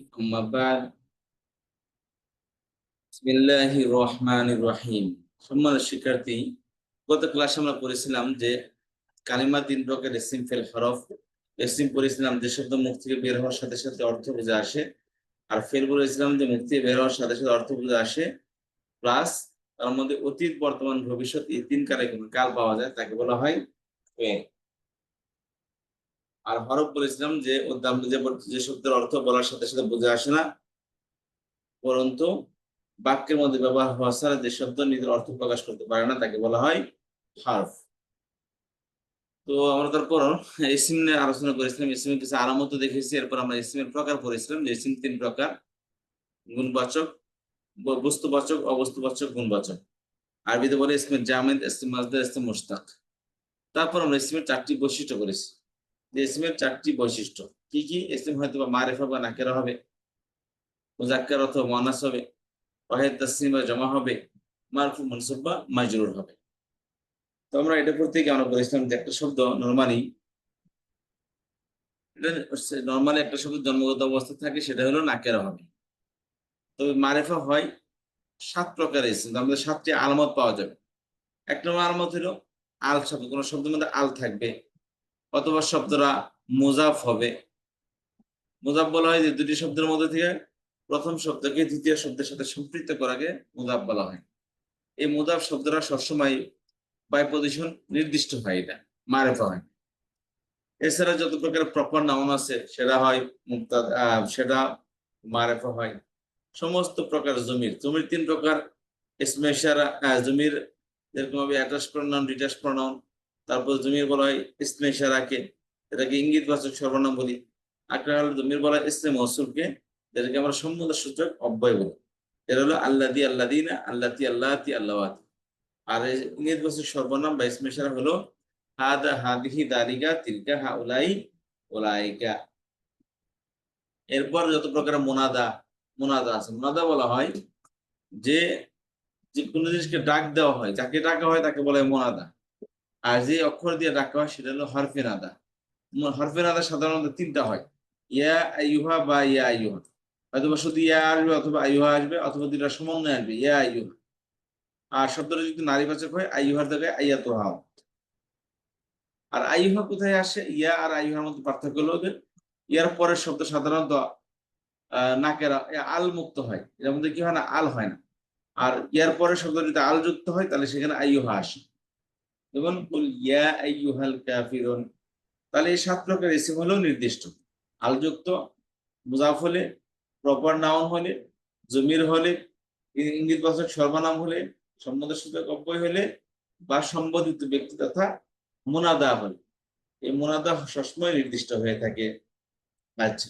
أما بعد বিসমিল্লাহির রহমানির রহিম। সম্মানিত শিক্ষার্থী, গত ক্লাসে আমরা পড়েছিলাম যে কালিমা তিন প্রকার: ইসিম, ফেল, হরফ। ইসিম পড়েছিলাম যে শব্দ মুখ থেকে বের হওয়ার সাথে সাথে অর্থ বুঝে আসে, আর ফেল বলেছিলাম যে মুখ থেকে বের হওয়ার সাথে সাথে অর্থ বুঝে আসে, প্লাস তার মধ্যে অতীত, বর্তমান, ভবিষ্যৎ এই তিন কালে কোনো কাল পাওয়া যায়, তাকে বলা হয় ফেল। আর হরফ বলেছিলাম যে যে শব্দের অর্থ বলার সাথে সাথে বুঝে আসে না, পরন্তু বাক্যের মধ্যে ব্যবহার হওয়া ছাড়া যে শব্দ নিজের অর্থ প্রকাশ করতে পারে না, তাকে বলা হয় হারফ। তো আমরা তারপর ইসিম নিয়ে আলোচনা করেছিলাম, ইসিমের কিছু আলামত দেখেছি, এরপর আমরা ইসিমের প্রকার পড়েছিলাম যে ইসিম তিন প্রকার: গুণবাচক, বস্তুবাচক, অবস্তুবাচক, গুণবাচক। আরবিতে বলে ইসমের জামেদ, ইসম মাজদার, ইসম মুশতাক। তারপর আমরা ইসমের চারটি বৈশিষ্ট্য করেছি, যে ইসমের চারটি বৈশিষ্ট্য কি কি: ইসম হয়তো বা মারিফা বা নাকেরা হবে, মুজাক্কার অথবা মুয়ান্নাস হবে, ওয়াহিদ তাসনিম বা জমা হবে, মারফু মনসুব বা মাজরুর হবে। তো আমরা এটা করতে গিয়ে আমরা বলেছিলাম যে একটা শব্দ নর্মালি একটা শব্দ জন্মগত অবস্থা থাকে, সেটা হলো নাকেরা হবে। তবে মারেফা হয় সাত প্রকারের ইসম, আমাদের সাতটি আলামত পাওয়া যাবে। এক নম্বর আলামত হলো আল শব্দ, কোন শব্দের মধ্যে আল থাকবে, অথবা শব্দরা মুজাফ হবে। মুজাফ বলা হয় যে দুটি শব্দের মধ্যে থেকে প্রথম শব্দকে দ্বিতীয় শব্দের সাথে সম্পৃক্ত করাকে মুজাফ বলা হয়। এই মুজাফ শব্দরা সবসময় বাই পজিশন নির্দিষ্ট হয়, এটা মারেফা হয়। এছাড়া যত প্রকার প্রপার নাউন আছে সেটা হয় সেটা মারেফা হয়। সমস্ত প্রকার জমির, জমির তিন প্রকার: ইসমে ইশারা, জমির যেরকম হবে অ্যাটাচ প্রনাউন, ডিটাচ প্রনাউন। তারপর জমির বলা হয় ইসমে ইশারাকে, এটাকে ইঙ্গিতবাচক সর্বনাম বলি। একটা হলো জমির বলা হয় ইসমে মৌসুলকে, যেটাকে আমরা সম্বন্ধ সূচক অব্যয় বলি। এটা হলো আল্লাদি, আল্লাদিনা, আল্লাতি, আল্লাহাতি, আল্লাহাতি। আর ইঙ্গিতবাচক সর্বনাম বা ইসমে ইশারা হলো হাদা, হাদিহি, দালিকা, তিলকা, হাউলাই, ওলাইকা। এরপর যত প্রকার মোনাদা, মোনাদা আছে। মোনাদা বলা হয় যে যে কোনো জিনিসকে ডাক দেওয়া হয়, যাকে ডাকা হয় তাকে বলা হয় মোনাদা। আর যে অক্ষর দিয়ে ডাকা হয় সেটা হলো হরফে নাদা। হরফে নাদা সাধারণত তিনটা হয়: ইয়া আইয়ুহা বা ইয়া আইয়ুহা। হয়তোবা শুধু ইয়া আসবে, অথবা আইয়ুহা আসবে, অথবা দুইটা সমন্বয় আসবে, ইয়া আইয়ুহা। আর শব্দটা যদি নারীবাচক হয় আইয়ুহার জায়গায় আইয়াতুহা। আর আইয়ুহা কোথায় আসে? ইয়া আর আইয়ুহার মধ্যে পার্থক্য হলো যে ইয়ার পরের শব্দ সাধারণত নাকেরা আল মুক্ত হয়, এর মধ্যে কি হয় না, আল হয় না। আর ইয়ার পরের শব্দ যদি আল যুক্ত হয় তাহলে সেখানে আইয়ুহা আসে। যেমন কুল ইয়া আইয়ুহাল কাফিরুন। তাহলে এই সাত প্রকার ইসিম হলো নির্দিষ্ট: আল যুক্ত, মুজাফ হলে, প্রপার নাউন হলে, জমির হলে, ইঙ্গিতবাচক সর্বনাম হলে, সম্বন্ধ সূচক অব্যয় হলে, বা সম্বোধিত ব্যক্তি তথা মুনাদা হলে। এই মুনাদা সবসময় নির্দিষ্ট হয়ে থাকে। আচ্ছা,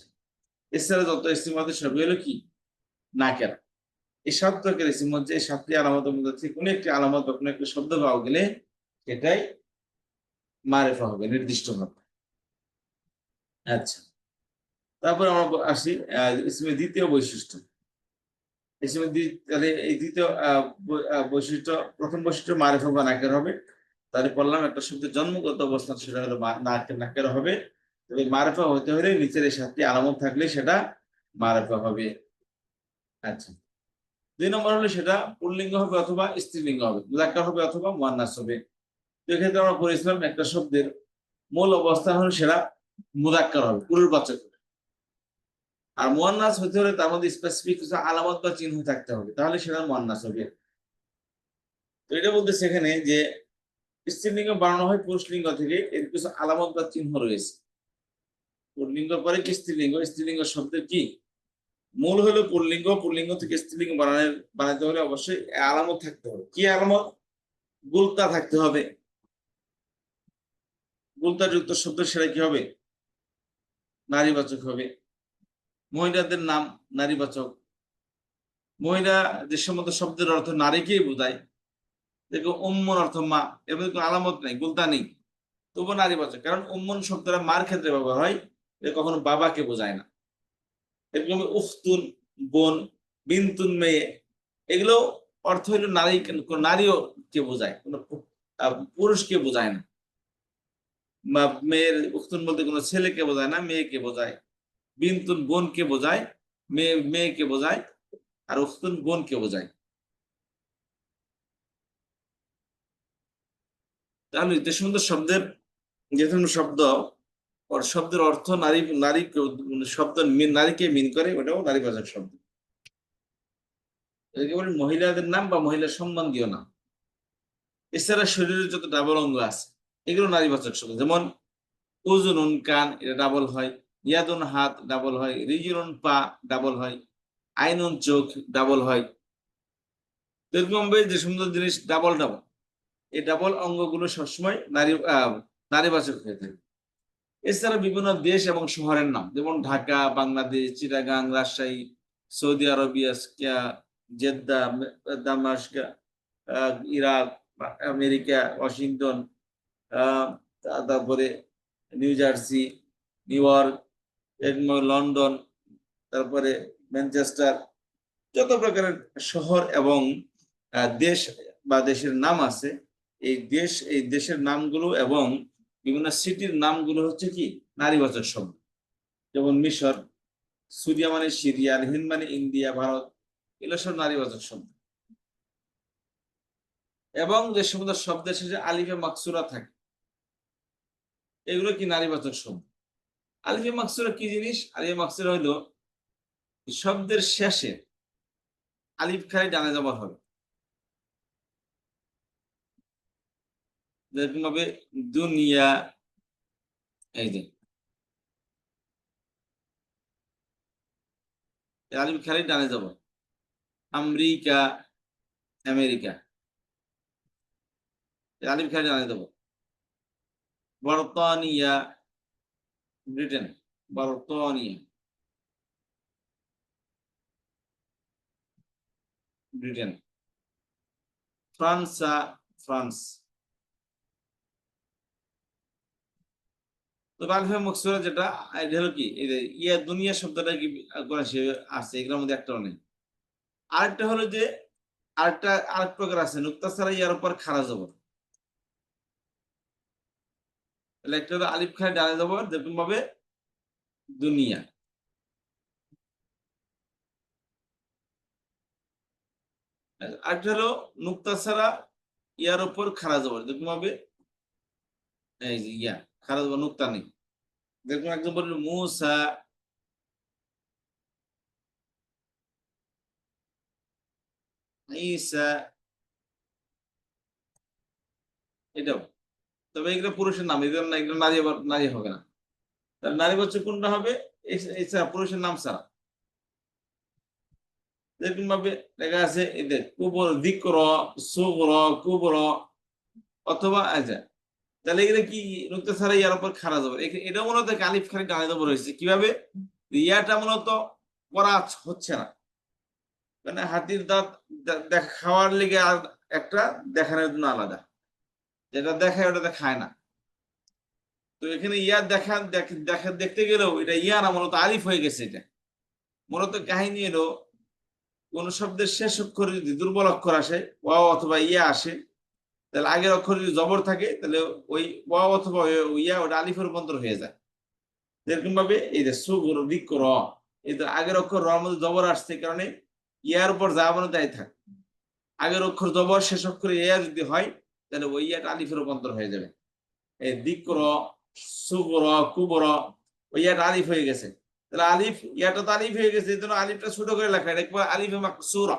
এছাড়া যত ইসিম আছে সবই হলো কি, নাকেরা। এই সাত প্রকার ইসিম হচ্ছে এই সাতটি আলামতের মধ্যে থেকে কোনো একটি আলামত বা কোনো একটি শব্দ পাওয়া গেলে সেটাই মারেফা হবে, নির্দিষ্ট হবে। আচ্ছা, তারপর আমরা আসি ইসমের দ্বিতীয় বৈশিষ্ট্য। ইসমের তাহলে এই দ্বিতীয় বৈশিষ্ট্য, প্রথম বৈশিষ্ট্য মারেফা বা নাকের হবে। তাহলে বললাম একটা শব্দের জন্মগত অবস্থান সেটা হলো নাকের হবে। তবে মারেফা হতে হলে নিচের এই সাতটি আলামত থাকলে সেটা মারেফা হবে। আচ্ছা, দুই নম্বর হলো সেটা পুল্লিঙ্গ হবে অথবা স্ত্রীলিঙ্গ হবে, মুযাক্কার হবে অথবা মুয়ান্নাস হবে। তো এক্ষেত্রে আমরা পড়েছিলাম একটা শব্দের মূল অবস্থান হলো সেটা মুযাক্কার হবে, পুরুষবাচক হবে। আর মুয়ান্নাস হতে হলে তার মধ্যে স্পেসিফিক কিছু আলামত বা চিহ্ন থাকতে হবে, তাহলে সেটা মুয়ান্নাস হবে। তো এটা বলতে সেখানে যে স্ত্রীলিঙ্গ বানানো হয় পুরুষলিঙ্গ থেকে, এর কিছু আলামত বা চিহ্ন রয়েছে। পুল্লিঙ্গ পরে কি স্ত্রীলিঙ্গ, স্ত্রীলিঙ্গ শব্দের কি মূল হলো পুল্লিঙ্গ, পুল্লিঙ্গ থেকে স্ত্রীলিঙ্গ বানাতে হলে অবশ্যই আলামত থাকতে হবে। কি আলামত? গুলতা থাকতে হবে। গুলতা যুক্ত শব্দ সেটা কি হবে? নারীবাচক হবে। মহিলাদের নাম নারীবাচক। মহিলা যে সমস্ত শব্দের অর্থ নারীকেই বোঝায়, দেখো উম্মন অর্থ মা, এর মধ্যে কোনো আলামত নেই, গুলতা নেই, তবুও নারীবাচক। কারণ উম্মন শব্দটা মার ক্ষেত্রে ব্যবহার হয়, এটা কখনো বাবাকে বোঝায় না। এরকম উখতুন বোন, বিনতুন মেয়ে, এগুলো অর্থ হইল নারী, নারীও কে বোঝায়, কোনো পুরুষকে বোঝায় না। বা মেয়ের উখতুন বলতে কোনো ছেলেকে বোঝায় না, মেয়েকে বোঝায়। বিনতুন বোনকে বোঝায়, মেয়েকে বোঝায়, আর উখতুন বোনকে বোঝায়। তাহলে যে সুন্দর শব্দের যে ধরনের শব্দ, ওর শব্দের অর্থ নারী, নারী শব্দ নারীকে মিন করে, ওটাও নারীবাচক শব্দ। এটাকে বলে মহিলাদের নাম বা মহিলা সম্বন্ধীয় নাম। এছাড়া শরীরের যত ডাবল অঙ্গ আছে এগুলো নারীবাচক শব্দ, যেমন উজুনুন কান, এটা ডাবল হয়। ইয়াদুন হাত ডাবল হয়। রিজুনুন পা ডাবল হয়। আইনুন চোখ ডাবল হয়। এরকম যে সুন্দর জিনিস ডাবল ডাবল, এই ডাবল অঙ্গগুলো সবসময় নারীবাচক হয়ে থাকে। এছাড়া বিভিন্ন দেশ এবং শহরের নাম, যেমন Dhaka, Bangladesh, Chittagong, Rajshahi, Saudi Arabia, Jeddah, Damascus, Iraq, America, Washington, তারপরে New Jersey, New York, London, তারপরে ম্যানচেস্টার, যত প্রকারের শহর এবং দেশ বা দেশের নাম আছে, এই দেশের নামগুলো এবং বিভিন্ন সিটির নামগুলো হচ্ছে কি নারীবাচক শব্দ। যেমন মিশর, সুরিয়া মানে সিরিয়া, হিন্দ মানে ইন্ডিয়া, ভারত, এগুলো সব নারীবাচক শব্দ। এবং যে সমস্ত শব্দের শেষে আলিফে মাকসুরা থাকে, এগুলো কি নারীবাচক শব্দ। আলিফে মাকসুরা কি জিনিস? আলিফে মাকসুরা হইলো শব্দের শেষে আলিফ খালি ডানে জবর হবে। যেরকম ভাবে দুনিয়া, এই যে আলিফ খালি ডানে জবর। আমেরিকা, আমেরিকা, আলিফ খালি ডানে জবর। বর্তানিয়া, ব্রিটেন, বর্তানিয়া, ব্রিটেন। Franca, France. তো আলিফে মাকসুরা যেটা, এটা হলো কি, এই যে ইয়া দুনিয়া শব্দটা কি করে আছে, এগুলোর মধ্যে একটা নেই। আরেকটা হলো যে আরেক প্রকার আছে নুক্তা ছাড়া ইয়ার উপর খাড়া জবর। তাহলে একটা হলো আলিফ খালি ডানে জবর, যেরকম ভাবে দুনিয়া। আরেকটা হলো নুক্তা ছাড়া ইয়ার উপর খাড়া জবর, যেরকম ভাবে এই যে ইয়া খাড়া জবর, নুক্তা নেই। যেরকম একদম বলল মুসা, ঈসা, এটাও। তবে এগুলো পুরুষের নাম, এগুলো না, এগুলো নারী, নারী হবে না। তাহলে নারী বাচ্চা কোনটা হবে? এছাড়া পুরুষের নাম ছাড়া। যেরকম ভাবে লেখা আছে এদের কুবর, দিক্র, সুগ্র, কুবর, অথবা আচ্ছা, তাহলে এগুলো কি নুক্তা ছাড়া ইয়ার উপর খাড়া যাবে। এটা মূলত আলিফ খালি ডানে দেবো রয়েছে কিভাবে, ইয়াটা মূলত পড়া হচ্ছে না, মানে হাতির দাঁত খাওয়ার লিগে আর একটা, দেখানোর জন্য আলাদা, যেটা দেখায় ওটা খায় না। তো এখানে ইয়ার দেখা দেখা দেখতে গেলেও এটা ইয়া না, মূলত আলিফ হয়ে গেছে। এটা মূলত কাহিনী এলো, কোন শব্দের শেষ অক্ষরে যদি দুর্বল অক্ষর আসে, ওয়াও অথবা ইয়া আসে, তাহলে আগের অক্ষর যদি জবর থাকে, তাহলে ওই ওয়াও অথবা ইয়া ওটা আলিফে রূপান্তর হয়ে যায়। যেরকম ভাবে এই যে সুগুর দিক র, এই যে আগের অক্ষর র মধ্যে জবর আসছে, কারণে ইয়ার উপর যা বলে তাই থাক। আগের অক্ষর জবর, শেষ অক্ষরে ইয়া যদি হয়, তাহলে ওই ইয়াটা আলিফে রূপান্তর হয়ে যাবে। এই দিক র, সুগুর, কুবর, ওই ইয়াটা আলিফ হয়ে গেছে। তাহলে আলিফ, ইয়াটা তো আলিফ হয়ে গেছে, এই জন্য আলিফটা ছোট করে লেখা, এটা একবার আলিফে মাকসুরা,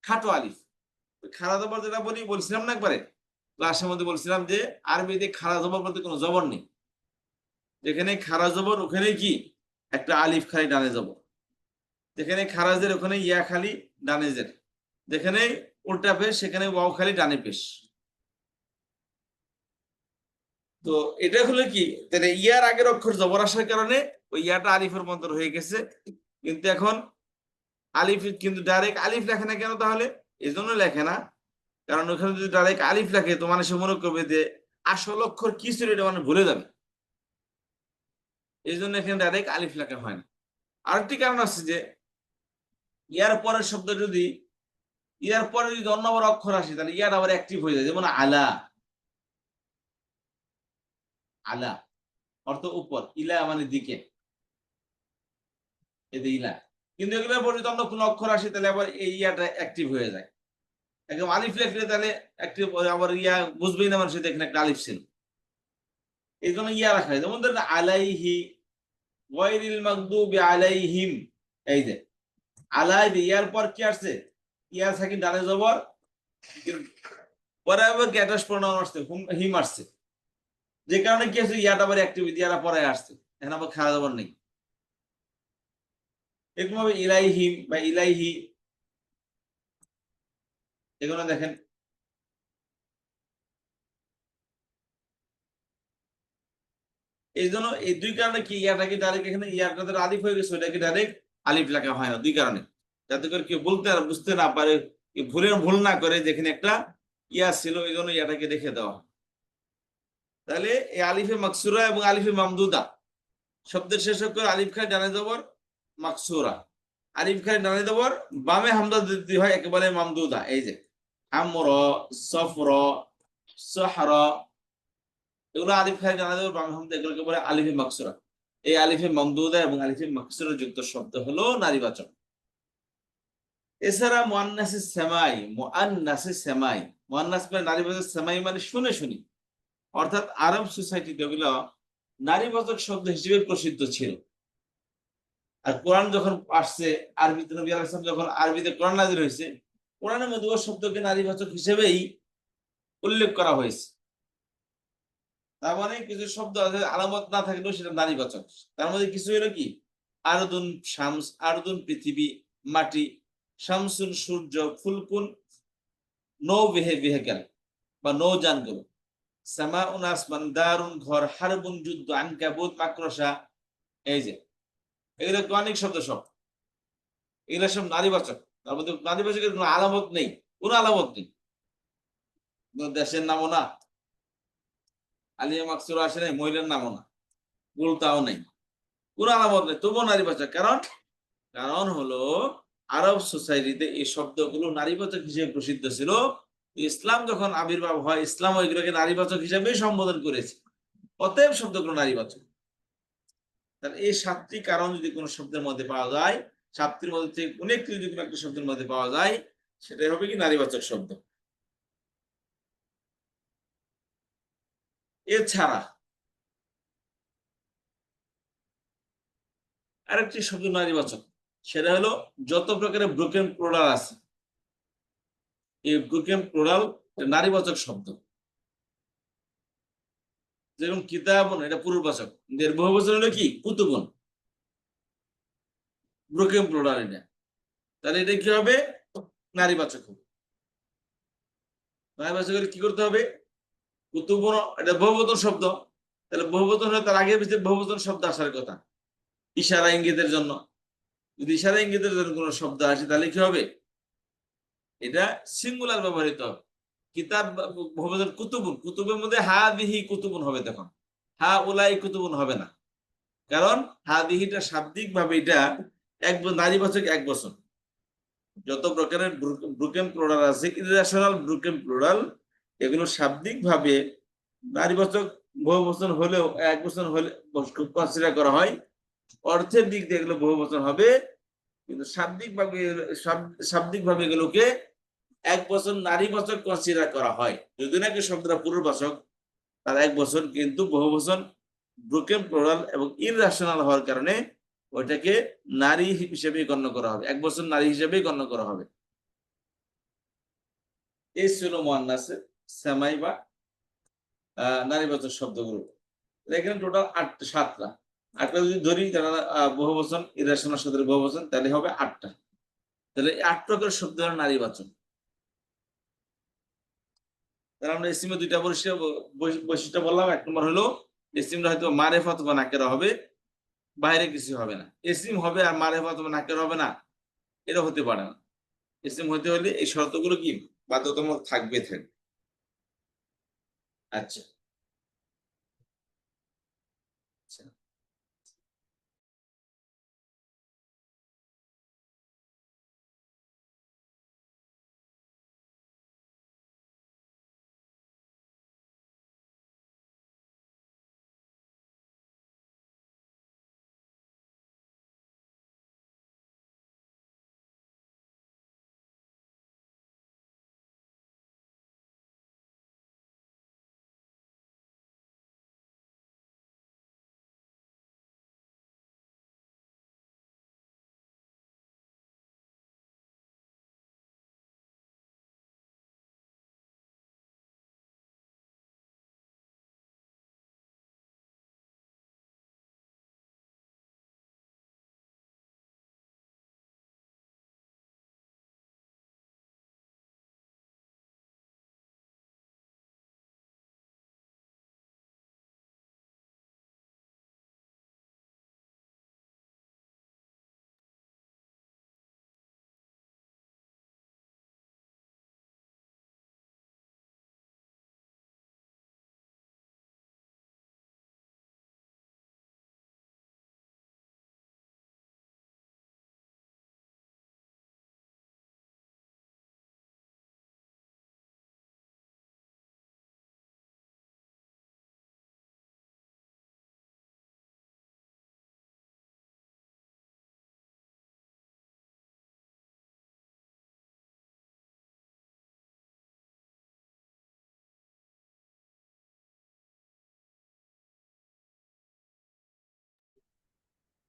খাটো আলিফ। খাড়া জবর যেটা বলছিলাম না একবারে ক্লাসের মধ্যে, বলছিলাম যে আরবিতে খাড়া জবর বলতে কোনো জবর নেই। যেখানে খাড়া জবর ওখানে কি একটা আলিফ খালি ডানে জবর, যেখানে খারাজের ওখানে ইয়া খালি ডানে জের, যেখানে উল্টা পেশ সেখানে ওয়াও খালি ডানে পেশ। তো এটা হলো কি, তাহলে ইয়ার আগের অক্ষর জবর আসার কারণে ওই ইয়াটা আলিফের মন্তর হয়ে গেছে। কিন্তু এখন আলিফ কিন্তু ডাইরেক্ট আলিফ লেখে না কেন তাহলে? এই জন্য লেখে না, কারণ ওখানে যদি ডাইরেক্ট আলিফ লেখে তো মানুষ মনে করবে যে আসল অক্ষর কি ছিল, এটা মানে ভুলে যাবে। এই জন্য এখানে ডাইরেক্ট আলিফ লেখা হয় না। আরেকটি কারণ আছে যে ইয়ার পরের শব্দ যদি, ইয়ার পরে যদি অন্য বড় অক্ষর আসে, তাহলে ইয়ার আবার অ্যাক্টিভ হয়ে যায়। যেমন আলা, আলা অর্থ উপর, ইলা মানে দিকে, এই যে ইলা, কিন্তু এগুলোর পর যদি আমরা কোনো অক্ষর আসে তাহলে আবার এই ইয়াটা অ্যাক্টিভ হয়ে যায়। একদম আলিফ লিখলে তাহলে অ্যাক্টিভ আবার ইয়া বুঝবেই না মানুষ এখানে একটা আলিফ ছিল, এই জন্য ইয়া রাখা হয়। যেমন ধরেন আলাইহি, গায়রিল মাগদুবি আলাইহিম, এই যে আলাই ইয়ার পর কি আসছে, ইয়া সাকিন ডানে জবর, পরে আবার গ্যাটাস প্রণাম আসছে, হিম আসছে, যে কারণে কি আছে ইয়াটা আবার অ্যাক্টিভিটি ইয়ারা পরে আসছে, এখন আবার খাওয়া জবর নেই। এরকম ভাবে ইলাইহিম বা ইলাইহি, এগুলো দেখেন এই জন্য এই দুই কারণে কি ইয়াটাকে ডাইরেক্ট এখানে ইয়াটাতে আলিফ হয়ে গেছে, ওইটাকে ডাইরেক্ট আলিফ লেখা হয় না, দুই কারণে, যাতে করে কেউ বলতে আর বুঝতে না পারে, ভুল না করে, যেখানে একটা ইয়া ছিল এই জন্য ইয়াটাকে রেখে দেওয়া হয়। তাহলে এই আলিফে মাকসুরা এবং আলিফে মামদুদা শব্দের শেষ করে আলিফ খায় ডানে জবর মাকসুরা, আলিফ খায় ডানে জবর, বামে হামদা দিতে হয় একেবারে মামদুদা, এই যে আমর, সফর, সহর, এগুলো আলিফ খায় ডানে জবর বামে হামদা, এগুলোকে বলে আলিফে মাকসুরা। এই আলিফে মামদুদা এবং আলিফে মাকসুরা যুক্ত শব্দ হলো নারীবাচক। এছাড়া মুআন্নাসে সেমাই, মুআন্নাসে সেমাই, মুআন্নাস মানে নারীবাচক, সেমাই মানে শুনে শুনি, অর্থাৎ আরব সোসাইটিতে ওগুলো নারীবাচক শব্দ হিসেবে প্রসিদ্ধ ছিল। আর কোরআন যখন আসছে আরবিতে, নবী আলাইহিস সালাম যখন আরবিতে কোরআন নাযিল হয়েছে, কোরআনের মধ্যে ওই শব্দকে নারীবাচক হিসেবেই উল্লেখ করা হয়েছে। তার মানে কিছু শব্দ আছে আলামত না থাকলেও সেটা নারীবাচক। তার মধ্যে কিছু হলো কি, আরদুন শামস, আরদুন পৃথিবী, মাটি, শামসুন সূর্য, ফুলকুন নৌ ভেহিক্যাল বা নৌযানগুলো, সামাউন আসমান, দারুন ঘর, হারবুন যুদ্ধ, আনকাবুত মাকড়সা, এই যে এগুলো অনেক শব্দ, সব এগুলো সব নারীবাচক। তার মধ্যে নারীবাচকের কোনো আলামত নেই, কোনো আলামত নেই, কোনো দেশের নামও না, আলিয়া মাকসুরা আসে নাই, মহিলার নামও না, গুলতাও নেই, কোনো আলামত নেই, তবুও নারীবাচক। কারণ কারণ হলো আরব সোসাইটিতে এই শব্দগুলো নারীবাচক হিসেবে প্রসিদ্ধ ছিল। ইসলাম যখন আবির্ভাব হয়, ইসলাম ওইগুলোকে নারীবাচক হিসেবেই সম্বোধন করেছে, অতএব শব্দগুলো নারীবাচক। তাহলে এই সাতটি কারণ যদি কোনো শব্দের মধ্যে পাওয়া যায়, সাতটির মধ্যে থেকে কোনো একটি যদি কোনো একটা শব্দের মধ্যে পাওয়া যায়, সেটাই হবে কি নারীবাচক শব্দ। এছাড়া আরেকটি শব্দ নারীবাচক, সেটা হলো যত প্রকারের ব্রোকেন প্লুরাল আছে, এই ব্রোকেন প্লুরাল নারীবাচক শব্দ। যেমন কিতাবুন, এটা পুরুষবাচক, এর বহুবচন হলো কি কুতুবুন, ব্রোকেন প্লুরাল এটা, তাহলে এটা কি হবে নারীবাচক হবে। নারীবাচক হলে কি করতে হবে, কুতুবুন এটা বহুবচন শব্দ, তাহলে বহুবচন হলে তার আগে পিছিয়ে বহুবচন শব্দ আসার কথা, ইশারা ইঙ্গিতের জন্য। যদি ইশারা ইঙ্গিতের জন্য কোনো শব্দ আসে তাহলে কি হবে, এটা সিঙ্গুলার ব্যবহৃত হবে। কিতাব বহুবচন কুতুবুন, কুতুবের মধ্যে হা বিহি কুতুবুন হবে, তখন হা উলাই কুতুবুন হবে না, কারণ হা বিহিটা শাব্দিক ভাবে এটা এক নারীবাচক এক বচন। যত প্রকারের ব্রোকেন প্লুরাল আছে, ইররেশনাল ব্রোকেন প্লুরাল, এগুলো শাব্দিক ভাবে নারীবাচক বহুবচন হলেও এক বচন হলে কনসিডার করা হয়, অর্থের দিক দিয়ে এগুলো বহুবচন হবে, কিন্তু শাব্দিক ভাবে শাব্দিক ভাবে এগুলোকে এক বচন নারীবাচক কনসিডার করা হয়। যদি নাকি শব্দটা পুরুষবাচক, তার এক বচন, কিন্তু বহুবচন ব্রোকেন প্লুরাল এবং ইররেশনাল হওয়ার কারণে ওইটাকে নারী হিসেবেই গণ্য করা হবে, এক বচন নারী হিসেবেই গণ্য করা হবে। এই ছিল মুআন্নাসের সেমাই বা নারীবাচক শব্দগুলো। এখানে টোটাল 7টা, 8টা যদি ধরি যারা বহুবচন ইররেশনাল শব্দের বহুবচন, তাহলে হবে 8টা। তাহলে 8 প্রকার শব্দ হলো নারীবাচক। তাহলে আমরা ইসিমে দুইটা বৈশিষ্ট্য বললাম। এক নম্বর হলো ইসিমটা হয়তো মারেফাত বা নাকেরা হবে, বাইরে কিছু হবে না। ইসিম হবে আর মারেফাত বা নাকেরা হবে না, এটা হতে পারে না। ইসিম হতে হলে এই শর্তগুলো কি বাধ্যতামূলক থাকবে। আচ্ছা, আচ্ছা।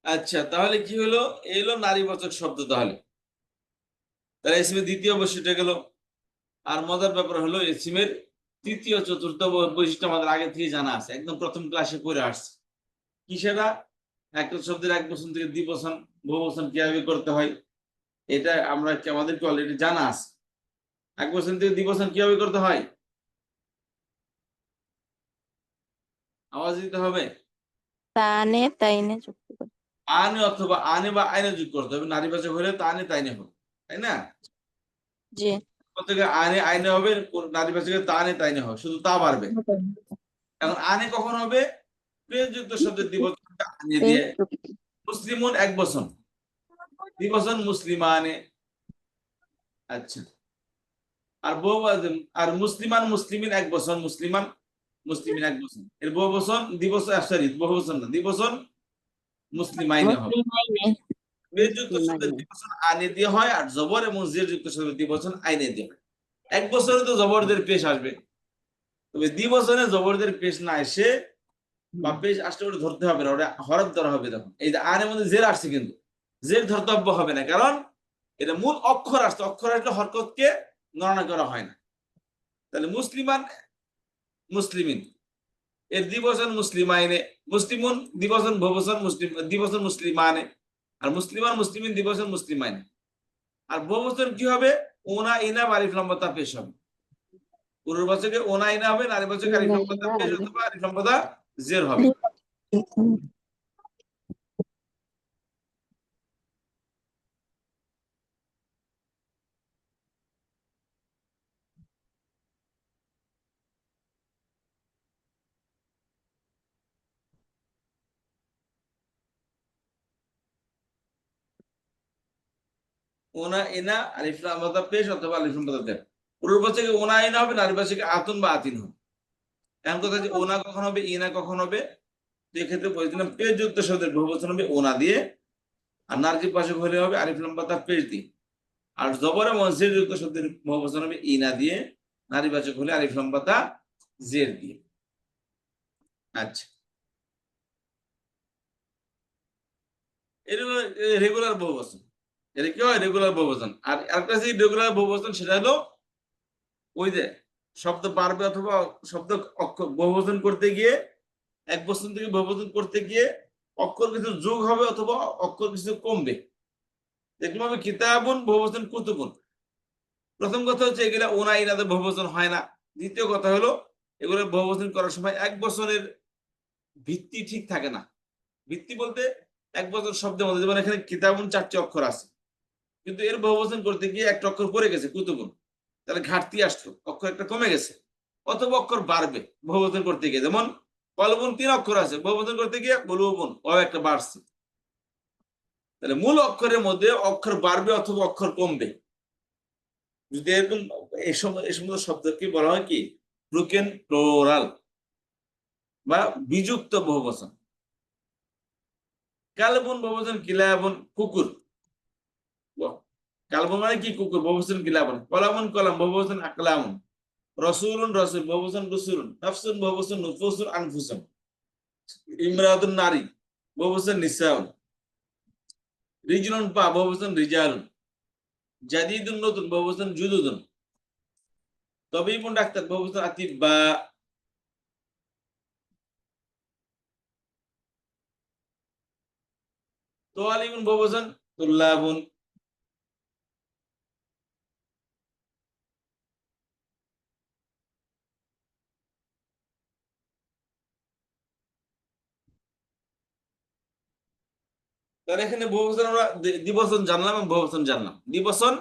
আচ্ছা, তাহলে কি হলো? এই হলো নারীবাচক শব্দ। তাহলে তাহলে ইসমের দ্বিতীয় বৈশিষ্ট্য গেল। আর মজার ব্যাপার হলো ইসমের তৃতীয় চতুর্থ বৈশিষ্ট্য আমাদের আগে থেকে জানা আছে, একদম প্রথম ক্লাসে পড়ে আসছে। কি সেটা? একটা শব্দের এক বচন থেকে দ্বিবচন বহুবচন কিভাবে করতে হয়, এটা আমরা আমাদেরকে অলরেডি জানা আছে। এক বচন থেকে দ্বিবচন কিভাবে করতে হয়? আওয়াজ দিতে হবে। তানে তাইনে যুক্ত করে। আনে অথবা আনে বা আইনে যোগ করতে হবে। নারীবাচক হলে তানে তাইনে হবে, তাই না? জি। থেকে আনে আইনে হবে, নারীবাচকে তানে তাইনে হবে, শুধু তা পারবে। এখন আনে কখন হবে? প্রিয়যুক্ত শব্দের দ্বিবচন আনে দিয়ে। মুসলিমুন এক বচন, দ্বিবচন মুসলিমানে। আচ্ছা, আর বহু আর মুসলিমান মুসলিমিন এক বচন, মুসলিমান মুসলিমিন এক বচন। এর বহু বচন দ্বিবচন, সরি বহু বচন না, দ্বিবচন মুসলিমাইনে হবে। মুসলিমাইনে। যুক্ত শব্দের দ্বিবচন আনে দিয়ে হয়, আর জবর এবং জের যুক্ত শব্দের দ্বিবচন আইনে দিয়ে হয়। এক বছরে তো জবরদের পেশ আসবে, তবে দ্বিবচনে জবরদের পেশ না এসে বা পেশ আসলে ওটা ধরতে হবে না, ওটা হরফ ধরা হবে। তখন এই যে আনের মধ্যে জের আসছে, কিন্তু জের ধর্তব্য হবে না, কারণ এটা মূল অক্ষর আসছে। অক্ষর আসলে হরকতকে গণনা করা হয় না। তাহলে মুসলিমান মুসলিমিন এর দ্বিবচন মুসলিমাইনে, মুসলিমুন দ্বিবচন বহুবচন মুসলিম, দ্বিবচন মুসলিমানে। আর মুসলিমান মুসলিমিন দ্বিবচন মুসলিমাইনে। আর বহুবচন কি হবে? ওনা ইনা বা আলিফ লাম তা পেশ হবে। পুরুষবাচকে ওনা ইনা হবে, নারীবাচকে আলিফ লাম তা পেশ অথবা আলিফ লাম তা জের হবে। ওনা ইনা আলিফ লাম তা পেশ অথবা আলিফ লাম তা জের। পুরুষবাচকে ওনা ইনা হবে, নারীবাচকে আতুন বা আতিন হবে। এমন কথা যে ওনা কখন হবে, ইনা কখন হবে? এক্ষেত্রে বলেছিলাম পেশ যুক্ত শব্দের বহুবচন হবে ওনা দিয়ে, আর নারীর পাশে হলে হবে আলিফ লাম তা পেশ দিয়ে। আর জবর এবং জের যুক্ত শব্দের বহুবচন হবে ইনা দিয়ে, নারীবাচক হলে আলিফ লাম তা জের দিয়ে। আচ্ছা, এটা হলো রেগুলার বহুবচন। এটা কি হয়? রেগুলার বহুবচন। আর একটা যে রেগুলার বহুবচন, সেটা হলো ওই যে শব্দ বাড়বে অথবা শব্দ অক্ষর বহুবচন করতে গিয়ে, এক বচন থেকে বহুবচন করতে গিয়ে অক্ষর কিছু যোগ হবে অথবা অক্ষর কিছু কমবে। দেখলাম আমি কিতাবুন বহুবচন কুতুবুন। প্রথম কথা হচ্ছে এগুলা ওনা ইনাদের বহুবচন হয় না। দ্বিতীয় কথা হলো এগুলো বহুবচন করার সময় এক বছরের ভিত্তি ঠিক থাকে না। ভিত্তি বলতে এক বছর শব্দের মধ্যে, যেমন এখানে কিতাবুন 4টি অক্ষর আছে, কিন্তু এর বহুবচন করতে গিয়ে একটা অক্ষর পড়ে গেছে কুতুবুন, তাহলে ঘাটতি আসলো, অক্ষর একটা কমে গেছে। অথবা অক্ষর বাড়বে বহুবচন করতে গিয়ে, যেমন কলবুন 3 অক্ষর আছে, বহুবচন করতে গিয়ে বলুবুন ও একটা বাড়ছে। তাহলে মূল অক্ষরের মধ্যে অক্ষর বাড়বে অথবা অক্ষর কমবে। যদি এরকম এই সমস্ত শব্দকে বলা হয় কি? ব্রোকেন প্লোরাল বা বিযুক্ত বহুবচন। কালবুন বহুবচন কিলাবুন কুকুর। কালবুন মানে কি? কুকুর। বহুবচন কিলাবুন। কলামুন কলাম বহুবচন আকলামুন। রসুলুন রসুল বহুবচন রসুলুন। নাফসুন বহুবচন নুফুসুন আনফুসুন। ইমরাতুন নারী বহুবচন নিসাউন। রিজলুন পা বহুবচন রিজালুন। জাদিদুন নতুন বহুবচন জুদুদুন। তবিবুন ডাক্তার বহুবচন আতিব্বা। তোয়ালিবুন বহুবচন তুল্লাবুন। তাহলে এখানে বহুবচন আমরা দ্বিবচন জানলাম এবং বহুবচন জানলাম। দ্বিবচন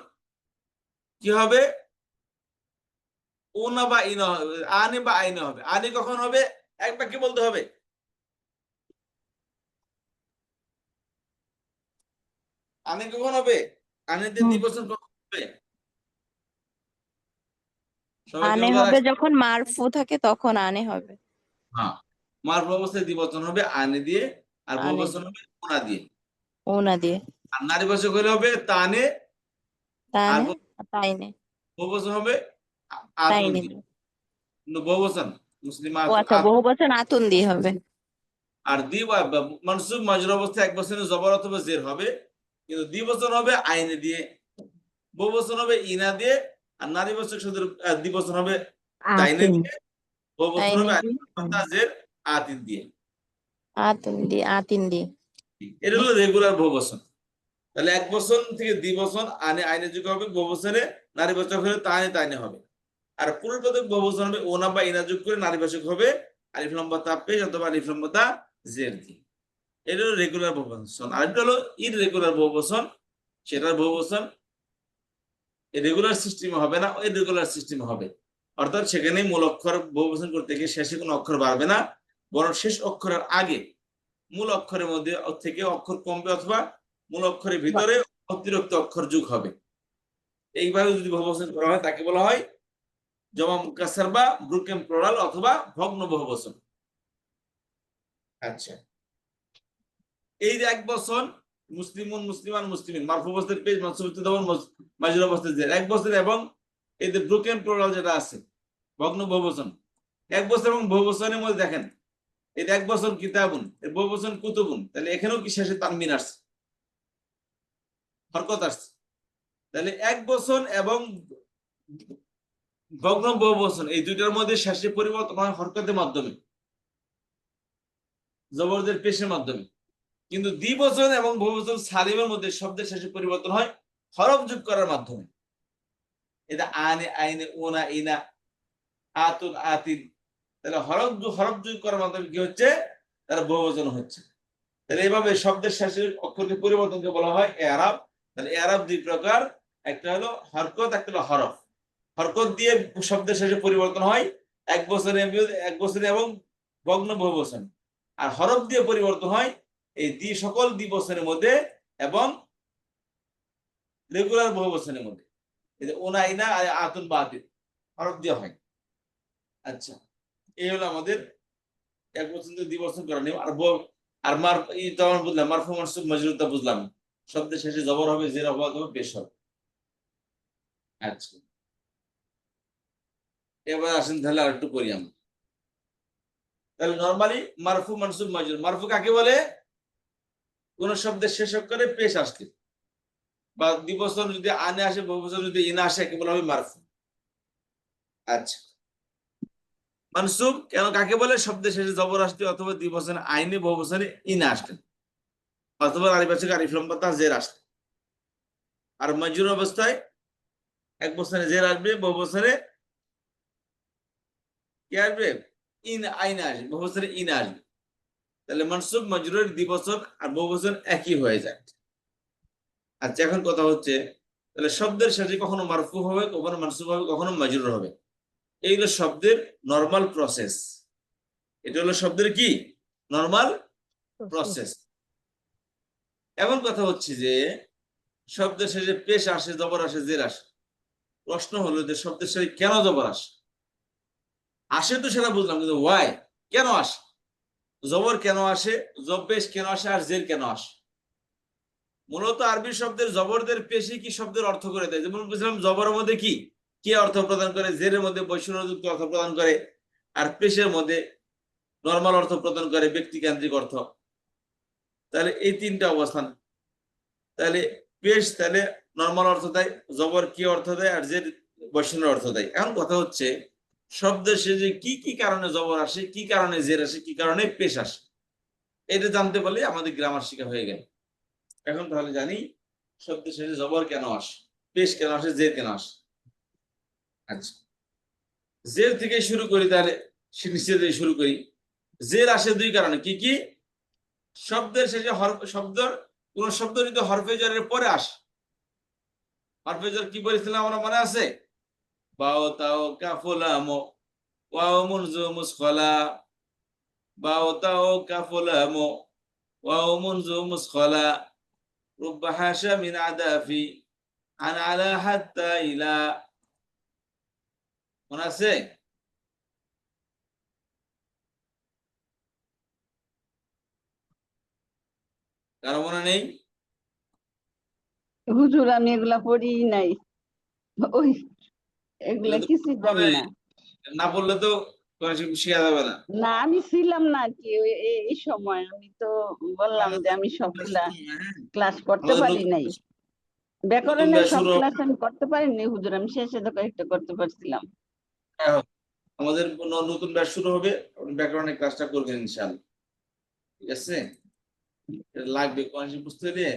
কি হবে? ওনা বা ইনা হবে, আনে বা আইনে হবে। আনে কখন হবে? এক বাক্যে বলতে হবে। আনে কখন হবে? আনেতে দ্বিবচন কখন হবে? সবাই কি আনে রোজা হবে রাখছে? যখন মারফু থাকে তখন আনে হবে। হ্যাঁ, মারফু অবস্থায় দ্বিবচন হবে আনে দিয়ে, আর আনে বহুবচন দিয়ে, হবে ওনা দিয়ে। ওনা দিয়ে। আর নারীবাচক হলে হবে তানে, আর তানে তাইনে, বহুবচন হবে আতুন তাইনে দিয়ে। দিয়ে। কিন্তু বহুবচন মুসলিম ও আচ্ছা, বহু বচন আতুন দিয়ে হবে। আর মানসুব মাজরুর অবস্থায় এক বচনে জবর অথবা জের হবে, কিন্তু দ্বিবচন হবে আইনে দিয়ে, বহুবচন হবে ইনা দিয়ে, আর নারীবাচক শুধু দ্বিবচন হবে তাইনে আতিন। দিয়ে, বহুবচন আইনে হবে দিয়ে জের আতিন দিয়ে। আতিন দিয়ে এটা হলো রেগুলার বহুবচন। তাহলে এক বচন থেকে দ্বিবচন আইনে যুগ হবে, বহুবচনে নারীবাচক হলে তাইনে হবে। আর পুনর্বাচক বহুবচন হবে ওনা বা ইনা যোগ করে নারীবাচক হবে আলিফ লম্বা তা পেশ অথবা আলিফ লম্বা তা জের দিয়ে। এটা হলো রেগুলার বহুবচন। আর এটা হলো ইররেগুলার বহুবচন, সেটার বহুবচন রেগুলার সিস্টেমে হবে না, ইররেগুলার সিস্টেমে হবে। অর্থাৎ সেখানে মূল অক্ষর বহুবচন করতে গিয়ে শেষে কোনো অক্ষর বাড়বে না, বরং শেষ অক্ষরের আগে মূল অক্ষরের মধ্যে থেকে অক্ষর কমবে, অথবা মূল অক্ষরের ভিতরে অতিরিক্ত অক্ষর যোগ হবে। এইভাবে যদি বহুবচন করা হয় তাকে বলা হয় জমা মুকাসসার বা ব্রোকেন প্লুরাল অথবা ভগ্ন বহুবচন। আচ্ছা, এই যে এক বচন মুসলিমুন মুসলিমান মুসলিমিন মারফু অবস্থায় পেশ মানসুব অবস্থায় মাজরুর অবস্থায় জের, এক বচন, এবং এই যে ব্রোকেন প্লুরাল যেটা আছে ভগ্ন বহুবচন, এক বচন এবং বহুবচনের মধ্যে দেখেন এই এক বচন কিতাবুন, এর বহুবচন কুতুবুন, তাহলে এখানেও কি শেষে তানবিন আসছে, হরকত আসছে। তাহলে এক বচন এবং ভগ্ন বহুবচন এই দুইটার মধ্যে শেষে পরিবর্তন হয় হরকতের মাধ্যমে, জবরদের পেশের মাধ্যমে। কিন্তু দ্বিবচন এবং বহুবচন সালিমের মধ্যে শব্দের শেষে পরিবর্তন হয় হরফ যোগ করার মাধ্যমে। এটা আনে আইনে ওনা ইনা আতুন আতিন, তাহলে হরফ যোগ করার মাধ্যমে কি হচ্ছে, তার বহুবচন হচ্ছে। তাহলে এইভাবে শব্দের শেষে অক্ষরকে পরিবর্তনকে বলা হয় এআরাব। তাহলে এআরাব দুই প্রকার, একটা হলো হরকত, একটা হলো হরফ। হরকত দিয়ে শব্দের শেষে পরিবর্তন হয় এক বচনে এবং ভগ্ন বহুবচন, আর হরফ দিয়ে পরিবর্তন হয় এই সকল দ্বিবচনের মধ্যে এবং রেগুলার বহুবচনের মধ্যে। এই যে ওনা ইনা আতুন বা আতিন হরফ দিয়ে হয়। আচ্ছা, এই হলো আমাদের এক বচন থেকে দ্বিবচন করা নিয়ম। আর তখন বুঝলাম মারফু মানসুব মাজরুরটা বুঝলাম, শব্দের শেষে জবর হবে, জের হবে অথবা পেশ হবে। আচ্ছা, এবার আসেন তাহলে আর একটু করি আমরা। তাহলে নরমালি মারফু মানসুব মাজরুর, মারফু কাকে বলে, কোন শব্দের শেষ অক্ষরে পেশ আসলে বা দ্বিবচন যদি আনে আসে, বহুবচন যদি ইনা আসে, একে বলা হবে মারফু। আচ্ছা, মানসুব কেন কাকে বলে, শব্দের শেষে জবর আসলে অথবা দ্বিবচনে আইনে বহুবচনে ইনা আসলে অথবা নারীবাচক আলিফ লম্বা তা জের আসলে। আর মাজরুর অবস্থায় এক বচনে জের আসবে, বহুবচনে কি আসবে, আইনা আসবে, বহুবচনে ইনা আসবে। তাহলে মানসুব মাজরুর দ্বিবচন আর বহুবচন একই হয়ে যায়। আচ্ছা, এখন কথা হচ্ছে তাহলে শব্দের শেষে কখনো মারফু হবে, কখনো মানসুব হবে, কখনো মাজরুর হবে। এই হলো শব্দের নরমাল প্রসেস। এটা হলো শব্দের কি নরমাল প্রসেস। এমন কথা হচ্ছে যে শব্দের শেষে পেশ আসে, জবর আসে, জের আসে। প্রশ্ন হলো যে শব্দের শেষে কেন জবর আসে? আসে তো সেটা বুঝলাম, কিন্তু ওয়াই, কেন আসে? জবর কেন আসে, পেশ কেন আসে, আর জের কেন আসে? মূলত আরবি শব্দের জবরদের পেশি কি শব্দের অর্থ করে দেয়। যেমন বুঝলাম জবরের মধ্যে কি কে অর্থ প্রদান করে, জেরের মধ্যে বৈষম্যযুক্ত অর্থ প্রদান করে, আর পেশের মধ্যে নরমাল অর্থ প্রদান করে, ব্যক্তিকেন্দ্রিক অর্থ। তাহলে এই তিনটা অবস্থান। তাহলে পেশ তাহলে নরমাল অর্থ দেয়, জবর কি অর্থ দেয়, আর জের বৈষম্যের অর্থ দেয়। এখন কথা হচ্ছে শব্দের শেষে কি কি কারণে জবর আসে, কি কারণে জের আসে, কি কারণে পেশ আসে, এটা জানতে পারলে আমাদের গ্রামার শিক্ষা হয়ে গেল। এখন তাহলে জানি শব্দের শেষে জবর কেন আসে, পেশ কেন আসে, জের কেন আসে। আচ্ছা, জের থেকে শুরু করি, তাহলে নিচে থেকে শুরু করি। জের আসে দুই কারণে, কি কি? শব্দের শেষে কোন শব্দ যদি হরফে জেরের পরে আসে। হরফে জের কি বলেছিলাম আমরা, মনে আছে? বাও তাও কাফুলামো ওয়াও মুনজু মুসখলা, বাও তাও কাফুলামো ওয়াও মুনজু মুসখলা, রুব্বা হাশা মিন আদাফি আন আলা হাত্তা ইলা। মনে আছে? কারো মনে নেই? হুজুর আমি এগুলা পড়ি নাই, ওই এগুলা এগুলো তো কিছুই পড়তে জানি হবে। না। না পড়লে তো কোরআন শরীফ শিখা যাবে না। না আমি ছিলাম না আর কি এই সময় আমি তো বললাম যে আমি সবগুলা ক্লাস করতে আমাদের পারি নতুন নাই, নতুন ব্যাকরণের ব্যাচ সব শুরু ক্লাস আমি করতে পারিনি হুজুর, আমি শেষে তো কয়েকটা করতে পারছিলাম। আমাদের নতুন ব্যাচ শুরু হবে, আপনি ব্যাকরণের ক্লাসটা করবেন ইনশাআল্লাহ, ঠিক আছে? এটা লাগবে কোরআন শরীফ বুঝতে হলে,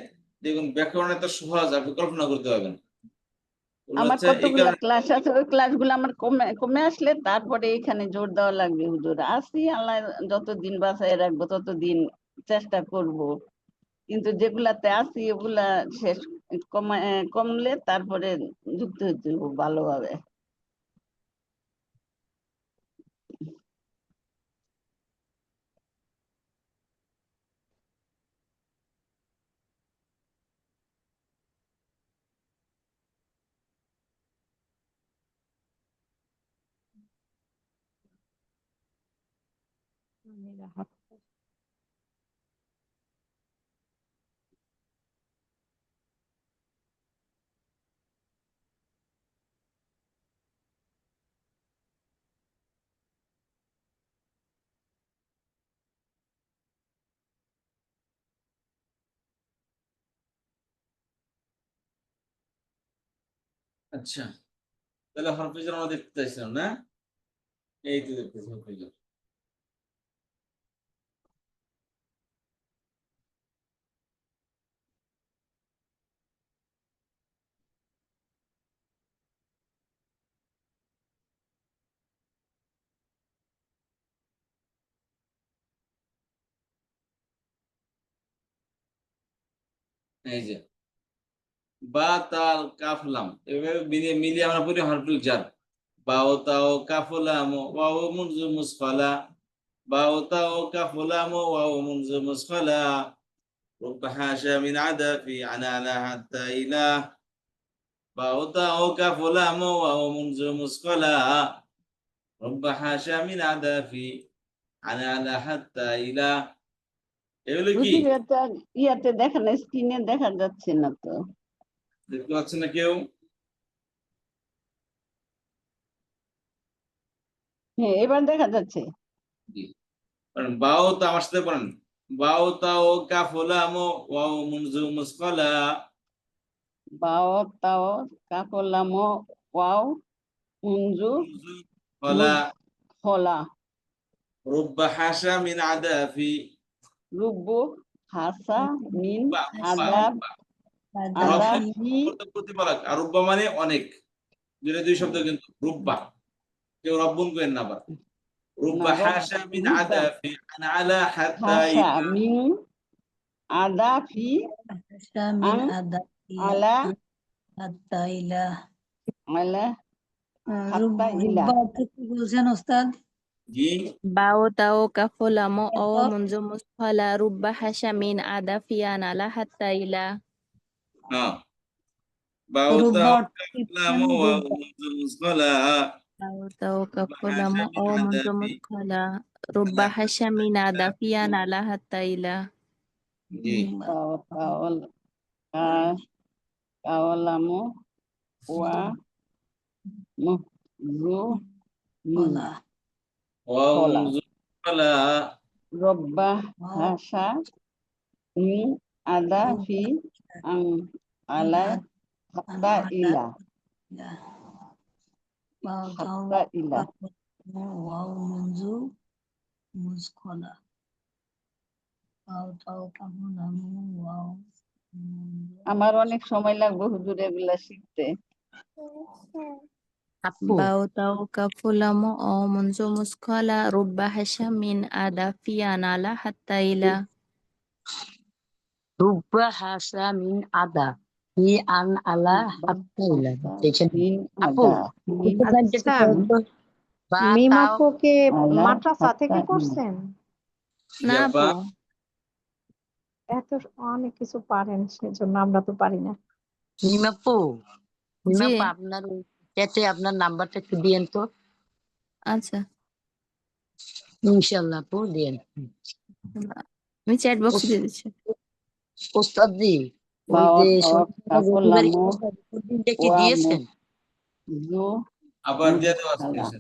দেখুন ব্যাকরণ এত সহজ আপনি কল্পনা করতে পারবেন। আমার আচ্ছা, এই কতগুলা কারণে ক্লাস আছে, ওই ক্লাসগুলো আমার কমে কমে আসলে তারপরে এখানে জোর দেওয়া লাগবে হুজুর। আসি আল্লাহ যতদিন বাঁচায় রাখবো ততদিন চেষ্টা করব, কিন্তু যেগুলাতে আসি ওগুলা শেষ কমলে তারপরে যুক্ত হতে হবে ভালোভাবে। আচ্ছা, তাহলে হরফে jar আমরা দেখতে চাইছিলাম না, এই তো দেখতেছি হরফে jar। এই যে বা তাল কাফ লাম এভাবে মিলিয়ে মিলিয়ে আমরা পড়ি হরফুল জার। বাও তাও কাফ লাম ওয়াও মুনজু মুসফালা, বাও তাও কাফ লাম ওয়াও মুনজু মুসফালা, رب حاشا من عدفي عن على حتى إله، باو تاء كاف لام واو منذ مثقلا، رب حاشا من عدفي عن على حتى إله। এগুলো কি হুজুর এটা ইয়াতে দেখা না, স্ক্রিনে দেখা যাচ্ছে না তো। দেখতে পাচ্ছেন না কেউ? হ্যাঁ এবার দেখা যাচ্ছে। জি, কারণ বাও তা আমার সাথে পড়েন, বাও তাও কাফ লাম ওয়াও মুনযু মুসকালা, বাও তাও কাফলাম ওয়াও মুনজু মুনযু ফালা, খোলা, রুব্বা হাসা মিন আদাফি, রুব্বু হাসা মিন বা বা আদাব বা রব আদাফি। প্রতিপালক, আর রুব্বা মানে অনেক, দুটো দুই শব্দ কিন্তু রুব্বা, কেউ রব্বুন করেন না আবার। না رب حاشا من রুব্বা عدف عن على حتى হাসা إذا، মিন আদাফি من আং أدائي আলা حتى إلى আলা হাত্তা ইলা। রুব্বা থেকে বলছেন ওস্তাদ? জি বাও তাও কাফু লাম ও মুনজু মুসফালা রুব্বা হাশামিন আদাফিয়ান আলা হাত্তা ইলা। হ্যাঁ, বাউতা রুব্বা কালাম ওয়া মুসকালা, বাও তাও কাফু লাম হাসা ও মিন মুনজু আদাফি মুসফালা আলা রুব্বা হাত্তা হাশামিন ইলা। আদাফিয়ান আলা হাত্তা ইলা। জি তাও তাওল কাওলামু ওয়া মুজু মিন বলা ওয়া খোলা, মুসকালা, রব্বা হাসা মিন আদাফি আং আলা হাত্তা ইলা, হাত্তা ইলা। ওয়াও মঞ্জু মুজখলা ওয়াও তাও কামুনাম ওয়াও আমার অনেক সময় লাগবে হুজুর এগুলা শিখতে। আপু বাও তাও কাফু লাম ও মুনজু মুসফালা রুব্বা হাশামিন আদাফিয়ান আলা হাত্তা ইলা। রুব্বা হাসা মিন আদা হি আন আলা হাত্তা ইলা দেখেন মিন আপু আদাফি একটু জানতে আচ্ছা, চাই বা মিম তাও আপুকে আলা মাদ্রাসা থেকে হাত্তা ইলা। করছেন? না জাপা আপু, এত অনেক কিছু পারেন, সেজন্য আমরা তো পারি না। মিমাপু জি আপনার চ্যাটে আপনার নাম্বারটা একটু দিয়েন তো আচ্ছা, ইনশাআল্লাহ আপু দিয়েন আমি চ্যাট বক্সে দিয়ে দিচ্ছি। ওস্তাদ জি ওই বাও যে তাও কাফলামু দিনটা কি ওয়া দিয়েছেন মুজু আবার দিয়ে দেওয়া মুসকালা, আছে।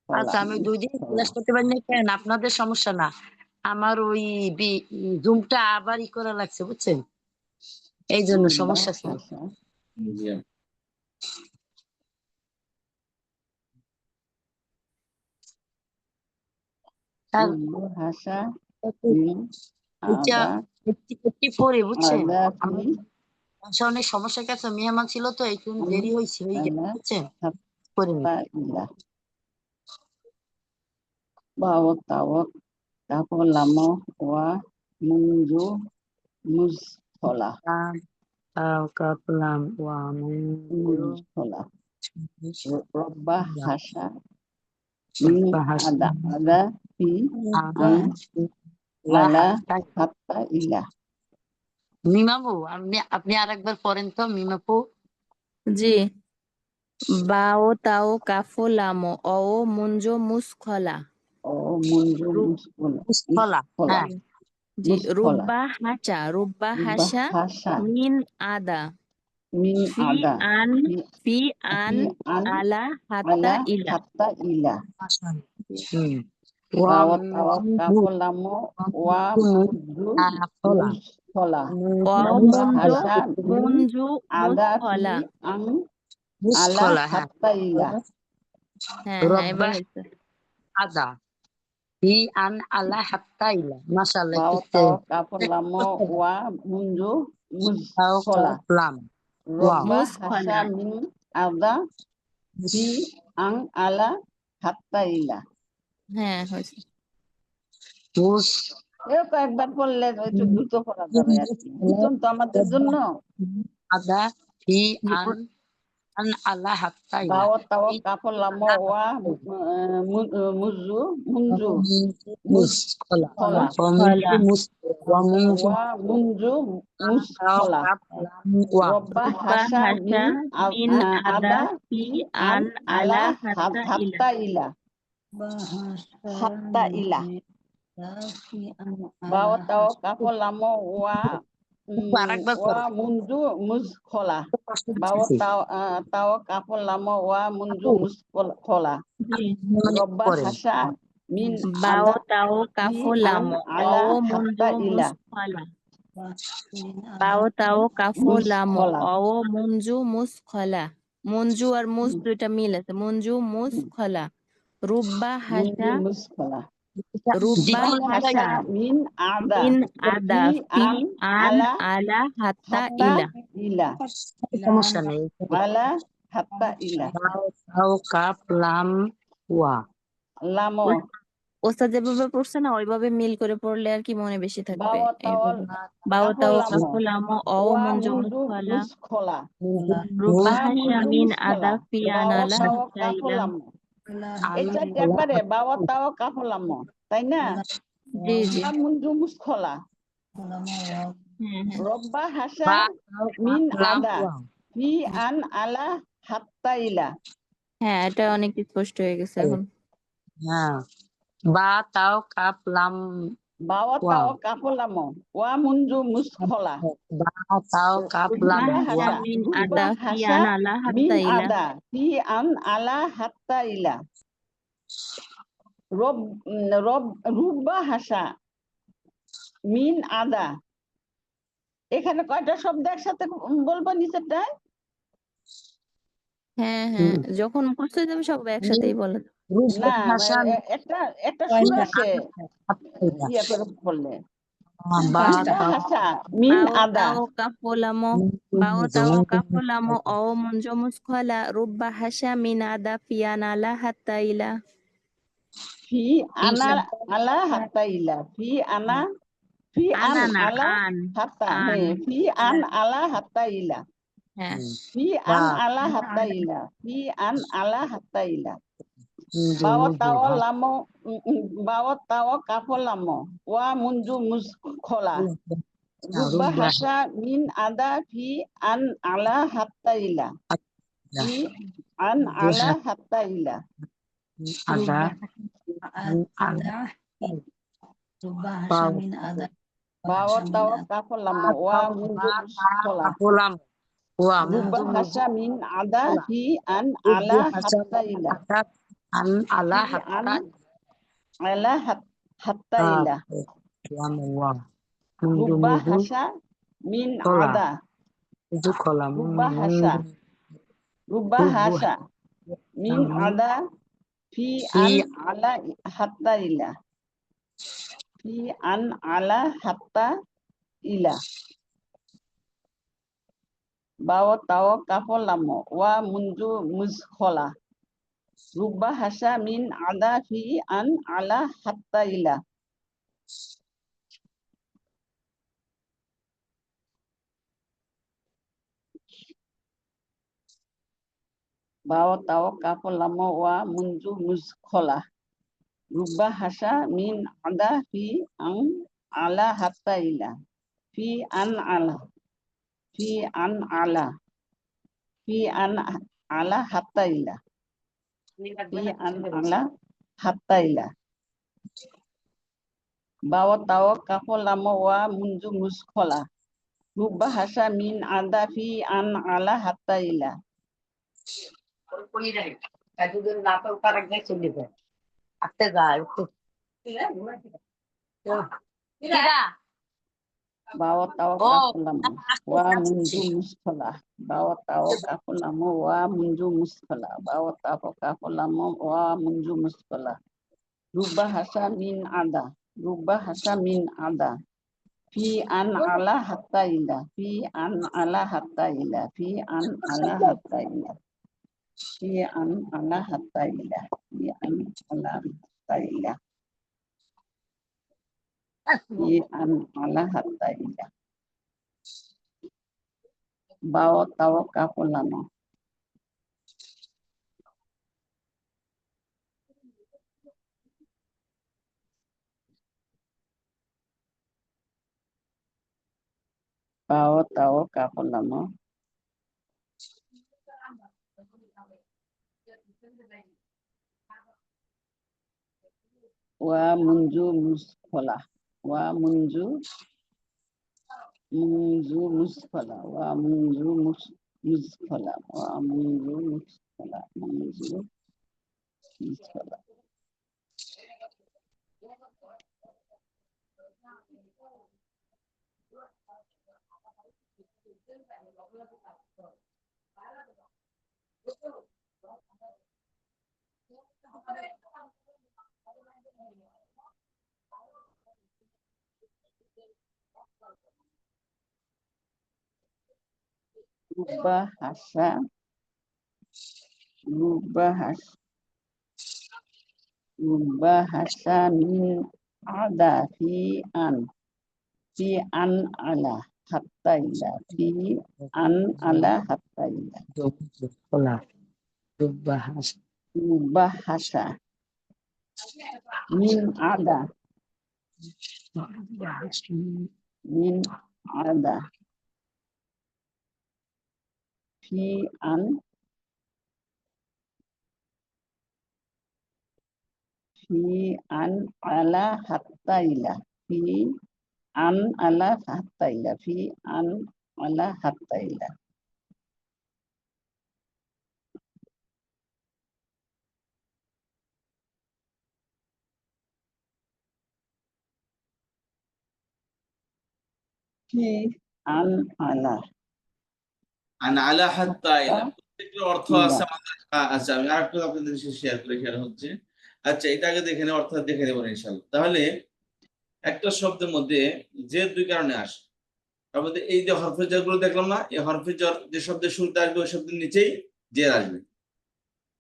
আচ্ছা, আমি 2 দিন ক্লাস করতে পারি না কেন? আপনাদের সমস্যা না, আমার ওই জুমটা আবার করা লাগছে, বুঝছেন? এই জন্য সমস্যা ছিল। জি আর ভাষা এটা 54 বুঝছেন? আদা আমার ভাষা অনেক সমস্যা গেছে, মেহমান ছিল তো এই জন্য দেরি হয়েছে, হয়ে গেছে, বুঝছেন? করিনি। ilah bahwa tawak kapolamo wa munju muskola কাপলাম ওয়া মুনজু muskola robah hasha min bahasa ada fi ada ala hatta ilah মিমাপু, আপনি আরেকবার পড়েন তো মিমাপু। জি। বাও তাও কাফো লামো অ মুঞ্জো মুসকলা oh munju রুব muskola মুসকলা, হ্যাঁ। জি muskola রুব্বা robah হাসা hasha মিন আদা min fee ada An fi fee An an আলা হাত্তা ala ইলা। hatta ilah ওয়া bahwa tawak kapolamo wa munju মুসকলা muskola O robah মুঞ্জো hasha min Monju ada fi মুসকলা। an ala মুসকলা, হ্যাঁ। hatta ilah হ্যাঁ এবার রব্বা হয়েছে। আদা ফি আন আলা হাত্তা ইলা। মাশাআল্লাহ, bahwa একটু tawak kapolamo wa munju তাও muskola কাপলাম ওয়া robah মুসকলা। hasha min ada fi an ala hatta ilah হ্যাঁ হয়েছে। মুস কয়েকবার পড়লে একটু দ্রুত পড়া যাবে আর কি বুঝছেন তো আমাদের জন্য আদা ফি আন আন আলা হাত্তা ইলা bahwa tawak kapolamo wa munju মুসকলা মুসকলা। ওয়া মুনজু wa munju muskola ওয়া robah রুব্বা hasha হাসা min মিন আদা ada fee an An ala আলা হাত্তা ইলা। hatta ilah hatta ilah bahwa tawak kapolamo wa আরেকবার wa munju muskola bahwa tawak kapolamo wa munju muskola জি। robah hasha min বাও ada তাও fi কাফো an লামো ala O মুঞ্জো hatta ilah মুসকলা। বাও তাও কাফো লামো muskola অ মুঞ্জু মুসকলা। মঞ্জু আর মুস দুইটা মিল আছে, মঞ্জু মুসকলা। রুব্বা হাসা munju muskola রুব্বা robah হাসা hasha min ada মিন আদা fi fee an An ala আলা হাত্তা hatta ইলা। ilah সমস্যা নেই। ala hatta ilah তাও কাপলাম ওয়া lamo ওস্তাদ যেভাবে পড়ছে না ওইভাবে মিল করে পড়লে আর কি মনে বেশি থাকবে। bahwa tawal বাও তাও kapolamo কাফো লামো অ wa Monju munju মুসকলা। muskola রুব্বা wa হাসা munju মিন muskola আদা ফি আন bahwa আলা tawal হাত্তা ইলা। kapolamo এটা কি একবারে বাবা তাও কাপলামো তাই না জি জি। wa munju muskola হ্যাঁ হ্যাঁ robba hasha বা min কাপলাম ada ওয়া fi an ala hatta ila হ্যাঁ এটা অনেক স্পষ্ট হয়ে গেছে এখন। হ্যাঁ, বা তাও কাপলাম bawa ওয়া tao kapolamo wa munju muskola বা তাও কাপলাম রুব্বা ওয়া হাসা মিন rubba আদা ফি hasha আন আলা min হাত্তা ইলা। ada fi an ala hatta ila rubba hasha min ada এখানে কয়টা শব্দ একসাথে বলবো নিচেরটায় হ্যাঁ হ্যাঁ যখন মুখস্থ হয়ে যাবে সব একসাথেই বলা যাবে। না ভাষা একটা সুর আছে ইয়ে করে বললে বা rubba hasha min বাও ada তাও কাফো লামো বাও তাও কাফো লামো অ মুঞ্জো মুসকলা রুব্বা হাসা মিন আদা ফি আন আলা হাত্তা ইলা। fi ana ala hatta ila fi ana fi an আনা না ala An hatta An fi an ala hatta ila হ্যাঁ fi Ba. an ala hatta ila fi an ala hatta ila bawa tawa kafo lamo wa munju muskola rubba hasha min ada fi an ala hatta ila fi an ala hatta ila ada bawa tawa kafo lamo wa munju muskola kapulam wa rubba hasha min ada fi an ala hatta ila আন আলা ফি আন হাত্তা আলা হাত্তা ইলা warm Muizzu রুব্বা Muizzu হাসা মিন খোলা আদা মুজু খোলা রুব্বা হাসা রুব্বা রুবু হাসা মিন আদা ফি ফি আন আলা হাত্তা ইলা ফি আন আলা হাত্তা ইলা বাও তাও কাফলামো ওয়া মুনজু মুজখলা রুব্বা হাসা মিন আদা ফি আন আলা হাত্তা ইলা বাও তাও কাফলামো ওয়া মুনজু মুজখলা রুব্বা হাসা মিন আদা ফি আন আলা হাত্তা ইলা ফি আন আলা ফি আন আলা ফি আন আলা হাত্তা ইলা ফি আন আলা হাত্তা ইলা বাও তাও কাফলামো ওয়া মুনজু মুজখলা রুব্বা হাসা মিন আদা ফি আন আলা হাত্তা ইলা bawa tawa kafulamu wa munju muskala bawa tawa kafulamu wa munju muskala bawa tawa kafulamu wa munju muskala rubah hasa min ada fi an ala hatta ila fi an ala hatta ila fi an ala hatta ila fi an ala hatta ila fi an ala hatta ila fi an ala hatta ila bawa tawa kafulamu bawa tawa kafulamu wa munju muskala wa munju muskala wa munju muskala wa munju muskala munju muskala rubah hasa min ada fi an ala hatta ila fi an ala hatta ila খোলা রুব্বা হাসা rubah hasa min ada fi an ala hatta ila fi an ala hatta ila fi an ala hatta ila fi an ala আলা হাত্তা ইলা প্রত্যেকটার অর্থ ইলা। আছে আমাদের। আচ্ছা আমি আরেকটু আপনাদের সাথে শেয়ার করি, সেটা হচ্ছে আচ্ছা এটা আগে দেখে নেব, অর্থ দেখে নেব ইনশাআল্লাহ। তাহলে একটা শব্দের মধ্যে যে দুই কারণে আসে, তার মধ্যে এই যে হরফে জর গুলো দেখলাম না, এই হরফে জর যে শব্দের শুরুতে আসবে ওই শব্দের নিচেই জের আসবে।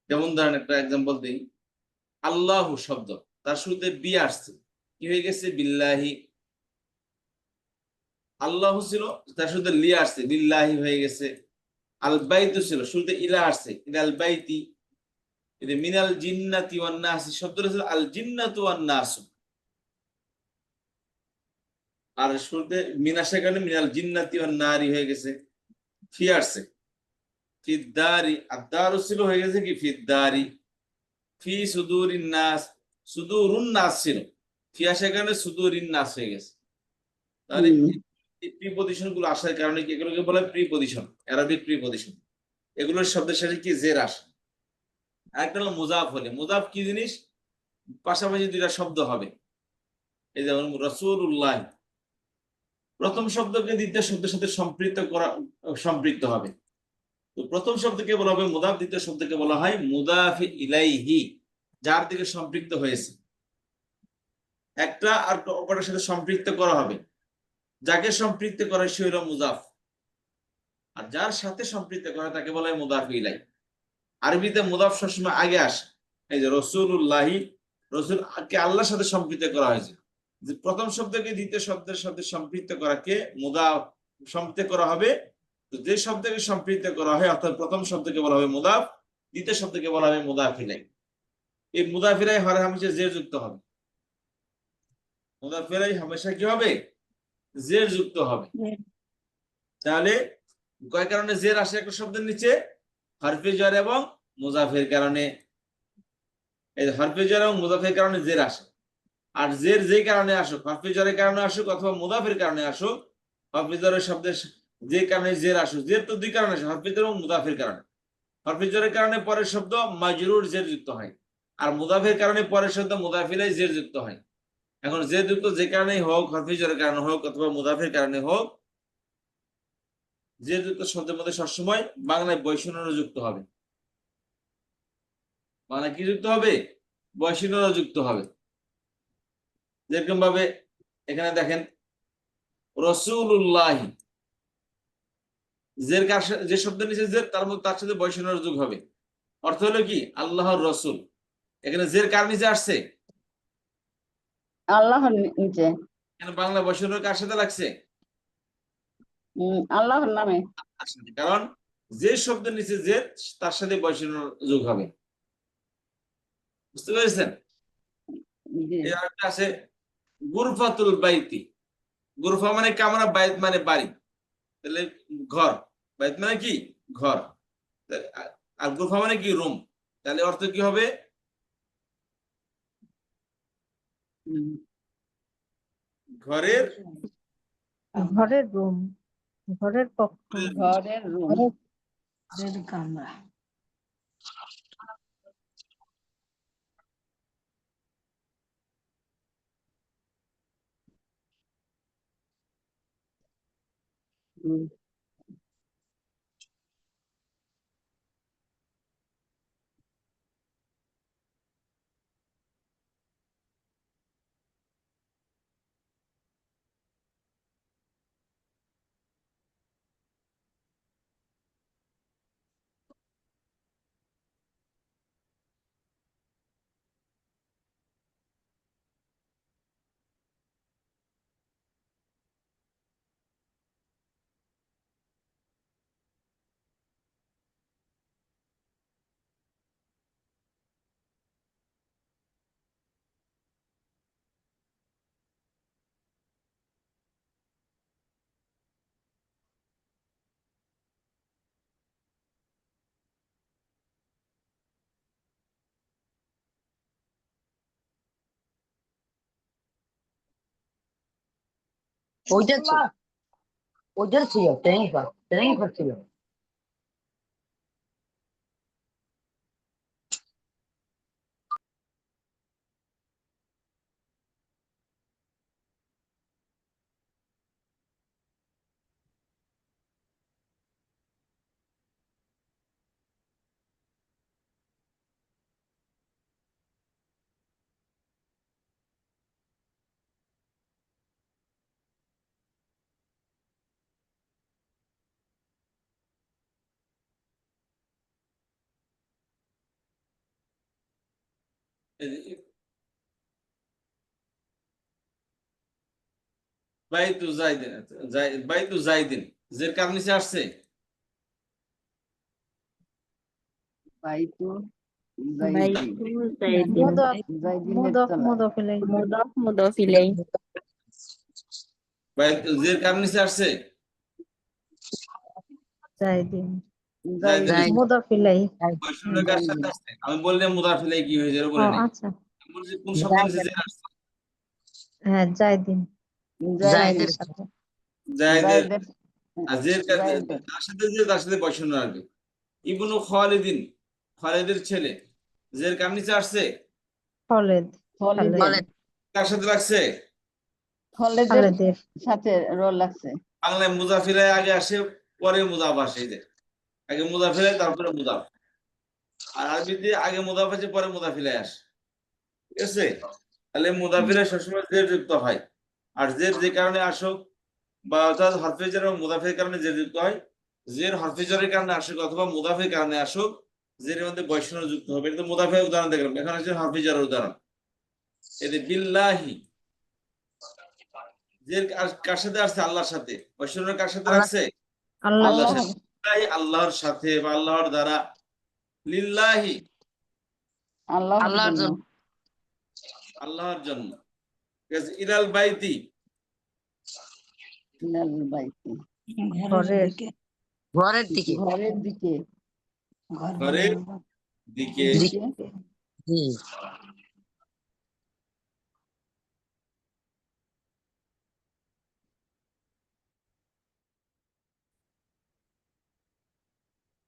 যেমন ধরেন একটা এক্সাম্পল দিই, আল্লাহু শব্দ তার শুরুতে বি আসছে, কি হয়ে গেছে? বিল্লাহি। আল্লাহু ছিল তার শুরুতে লি আসছে, বিল্লাহি হয়ে গেছে। আল বাইতু ছিল শুরুতে ইলা আসছে, ইলাল বাইতি। এই মিনাল জিন্নাতি ওয়ান নাস শব্দটা ছিল আল জিন্নাতু ওয়ান নাস, আর শুরুতে মিন আসার কারণে মিনাল জিন্নাতি ওয়ান নারি হয়ে গেছে। ফি আসছে, ফিদ্দারি আদারু ছিল হয়ে গেছে কি ফিদ্দারি। ফি সুদুরিন নাস, সুদুরুন নাস ছিল, ফি আসার কারণে সুদুরিন নাস হয়ে গেছে। তাহলে প্রিপজিশন গুলো আসার কারণে কি এগুলোকে বলা হয় প্রিপজিশন, অ্যারাবিক প্রিপজিশন। এগুলোর শব্দের সাথে কি জের আসে। আরেকটা হলো মুজাফ হলে। মুজাফ কি জিনিস? পাশাপাশি দুইটা শব্দ হবে। এই যেমন রাসূলুল্লাহ, প্রথম শব্দকে দ্বিতীয় শব্দের সাথে সম্পৃক্ত হবে। তো প্রথম শব্দকে বলা হবে মুদাফ, দ্বিতীয় শব্দকে বলা হয় মুদাফ ইলাইহি, যার দিকে সম্পৃক্ত হয়েছে। একটা আর অপরের সাথে সম্পৃক্ত করা হবে, যাকে সম্পৃক্ত করা সে হলো মুদাফ, আর যার সাথে সম্পৃক্ত করা তাকে বলা হয় মুদাফ ইলাই। আরবিতে মুদাফ সবসময় আগে আসে। এই যে রাসূলুল্লাহি, রাসূল কে আল্লাহর সাথে সম্পৃক্ত করা হয়েছে। যে প্রথম শব্দকে দ্বিতীয় শব্দের সাথে সম্পৃক্ত করাকে মুদাফ সম্পৃক্ত করা হবে। তো যে শব্দকে সম্পৃক্ত করা হয় অর্থাৎ প্রথম শব্দকে বলা হবে মুদাফ, দ্বিতীয় শব্দকে বলা হবে মুদাফ ইলাই। এই মুদাফ ইলাই হরে হামেশা জের যুক্ত হবে। মুদাফ ইলাই হামেশা কি হবে? জের যুক্ত হবে। তাহলে কয় কারণে জের আসে একটা শব্দের নিচে? হরফে jar এবং মুজাফের কারণে। এই হরফে jar এবং মুজাফের কারণে জের আসে। আর জের যেই কারণে আসুক, হরফে জারের কারণে আসুক অথবা মুদাফের কারণে আসুক, হরফে জারের শব্দের যে কারণে জের আসুক, জের তো দুই কারণে আসে, হরফে jar এবং মুদাফের কারণে। হরফে জারের কারণে পরের শব্দ মাজরুর জের যুক্ত হয়, আর মুদাফের কারণে পরের শব্দ মুদাফ ইলাই জের যুক্ত হয়। এখন জের যুক্ত যে কারণেই হোক, হরফে জারের কারণে হোক অথবা মুদাফের কারণে হোক, জের যুক্ত শব্দের মধ্যে সবসময় বাংলায় বৈষণ্য যুক্ত হবে। বাংলায় কি যুক্ত হবে? বৈষণ্য যুক্ত হবে। যেরকম ভাবে এখানে দেখেন রাসূলুল্লাহ, যে শব্দের নিচে জের তার মধ্যে তার সাথে বৈষণ্য যোগ হবে। অর্থ হলো কি? আল্লাহর রসুল। এখানে জের কার নিচে আসছে? আল্লাহর নিচে। এখানে বাংলা বৈষণ্য কার সাথে লাগছে? আল্লাহর নামে। কারণ যে শব্দের নিচে জের তার সাথে বৈষণ্য যোগ হবে। বুঝতে পেরেছেন? এই আরেকটা আছে গুরফাতুল বাইতি। গুরফা মানে কামরা, বাইত মানে বাড়ি, তাহলে ঘর। বাইত মানে কি? ঘর। আর গুরফা মানে কি? রুম। তাহলে অর্থ কি হবে? ঘরের ঘরের রুম, ঘরের কক্ষ, ঘরের রুম। ঘরের কামরা। ওইটা ছিল, ওইটা ছিল ট্রেনিং করছিল। বাইতু জাইদিন, বাইতু জাইদিন জের কার নিচে আসছে? বাইতু বাইতু যাইদিন, মুদাফ, মুদাফ, মুদাফ ইলাইহি। মুদাফ মুদাফ ইলাই, বাইতু জের কার নিচে আসছে? জাইদিন, জাইদিন। মুদাফ ইলাইহি। বৈষণ্য কার সাথে আসছে? আমি বললাম মুদাফ ইলাই কি হয়েছে ও বলে নাই। আচ্ছা, আমি বলছি কোন শব্দের নিচে জের আসছে? হ্যাঁ জাইদিন, জাইদের সাথে। জায়েদের। আর জের জায়েদের। তার সাথে যে তার সাথে বৈষণ্য আসবে। ইবনু খালিদিন, খালিদের ছেলে। জের কার নিচে আসছে? খালেদ খালিদের বলেন কার সাথে লাগছে? খালিদের খালেদের সাথে রোল লাগছে। বাংলায় মুজাফিরায় আগে আসে, পরে মুজাফ আসে। এই যে আগে মুজাফিরায় তারপরে মুজাফ, আর আরবিতে আগে মুজাফ আছে পরে মুজাফিরায় আসে। ঠিক আছে? তাহলে মুজাফিরায় সবসময় জের যুক্ত হয়। আর জের যে কারণে আসুক, বা অর্থাৎ হরফে জার এবং মুজাফের কারণে জের যুক্ত হয়, জের হরফে জারের কারণে আসুক অথবা মুজাফের কারণে আসুক, জের মধ্যে বৈষণ্য যুক্ত হবে। এটা তো মুজাফের উদাহরণ দেখলাম, এখন আছে হরফে জারের উদাহরণ। এতে বিল্লাহি, জের কার সাথে আসছে? আল্লাহর সাথে। বৈষণ্য কার সাথে আল্লাহ। রাখছে? আল্লাহ আল্লাহর আল্লাহ সাথে। বিল্লাহি, আল্লাহর সাথে বা আল্লাহর দ্বারা। লিল্লাহি, আল্লাহর আল্লাহর জন্য। জন্য। আল্লাহর জন্য। ঠিক আছে? ইলাল বাইতি, ইলাল বাইতি, ঘরের ঘরের দিকে। ঘরের দিকে। ঘরের দিকে। দিকে। জি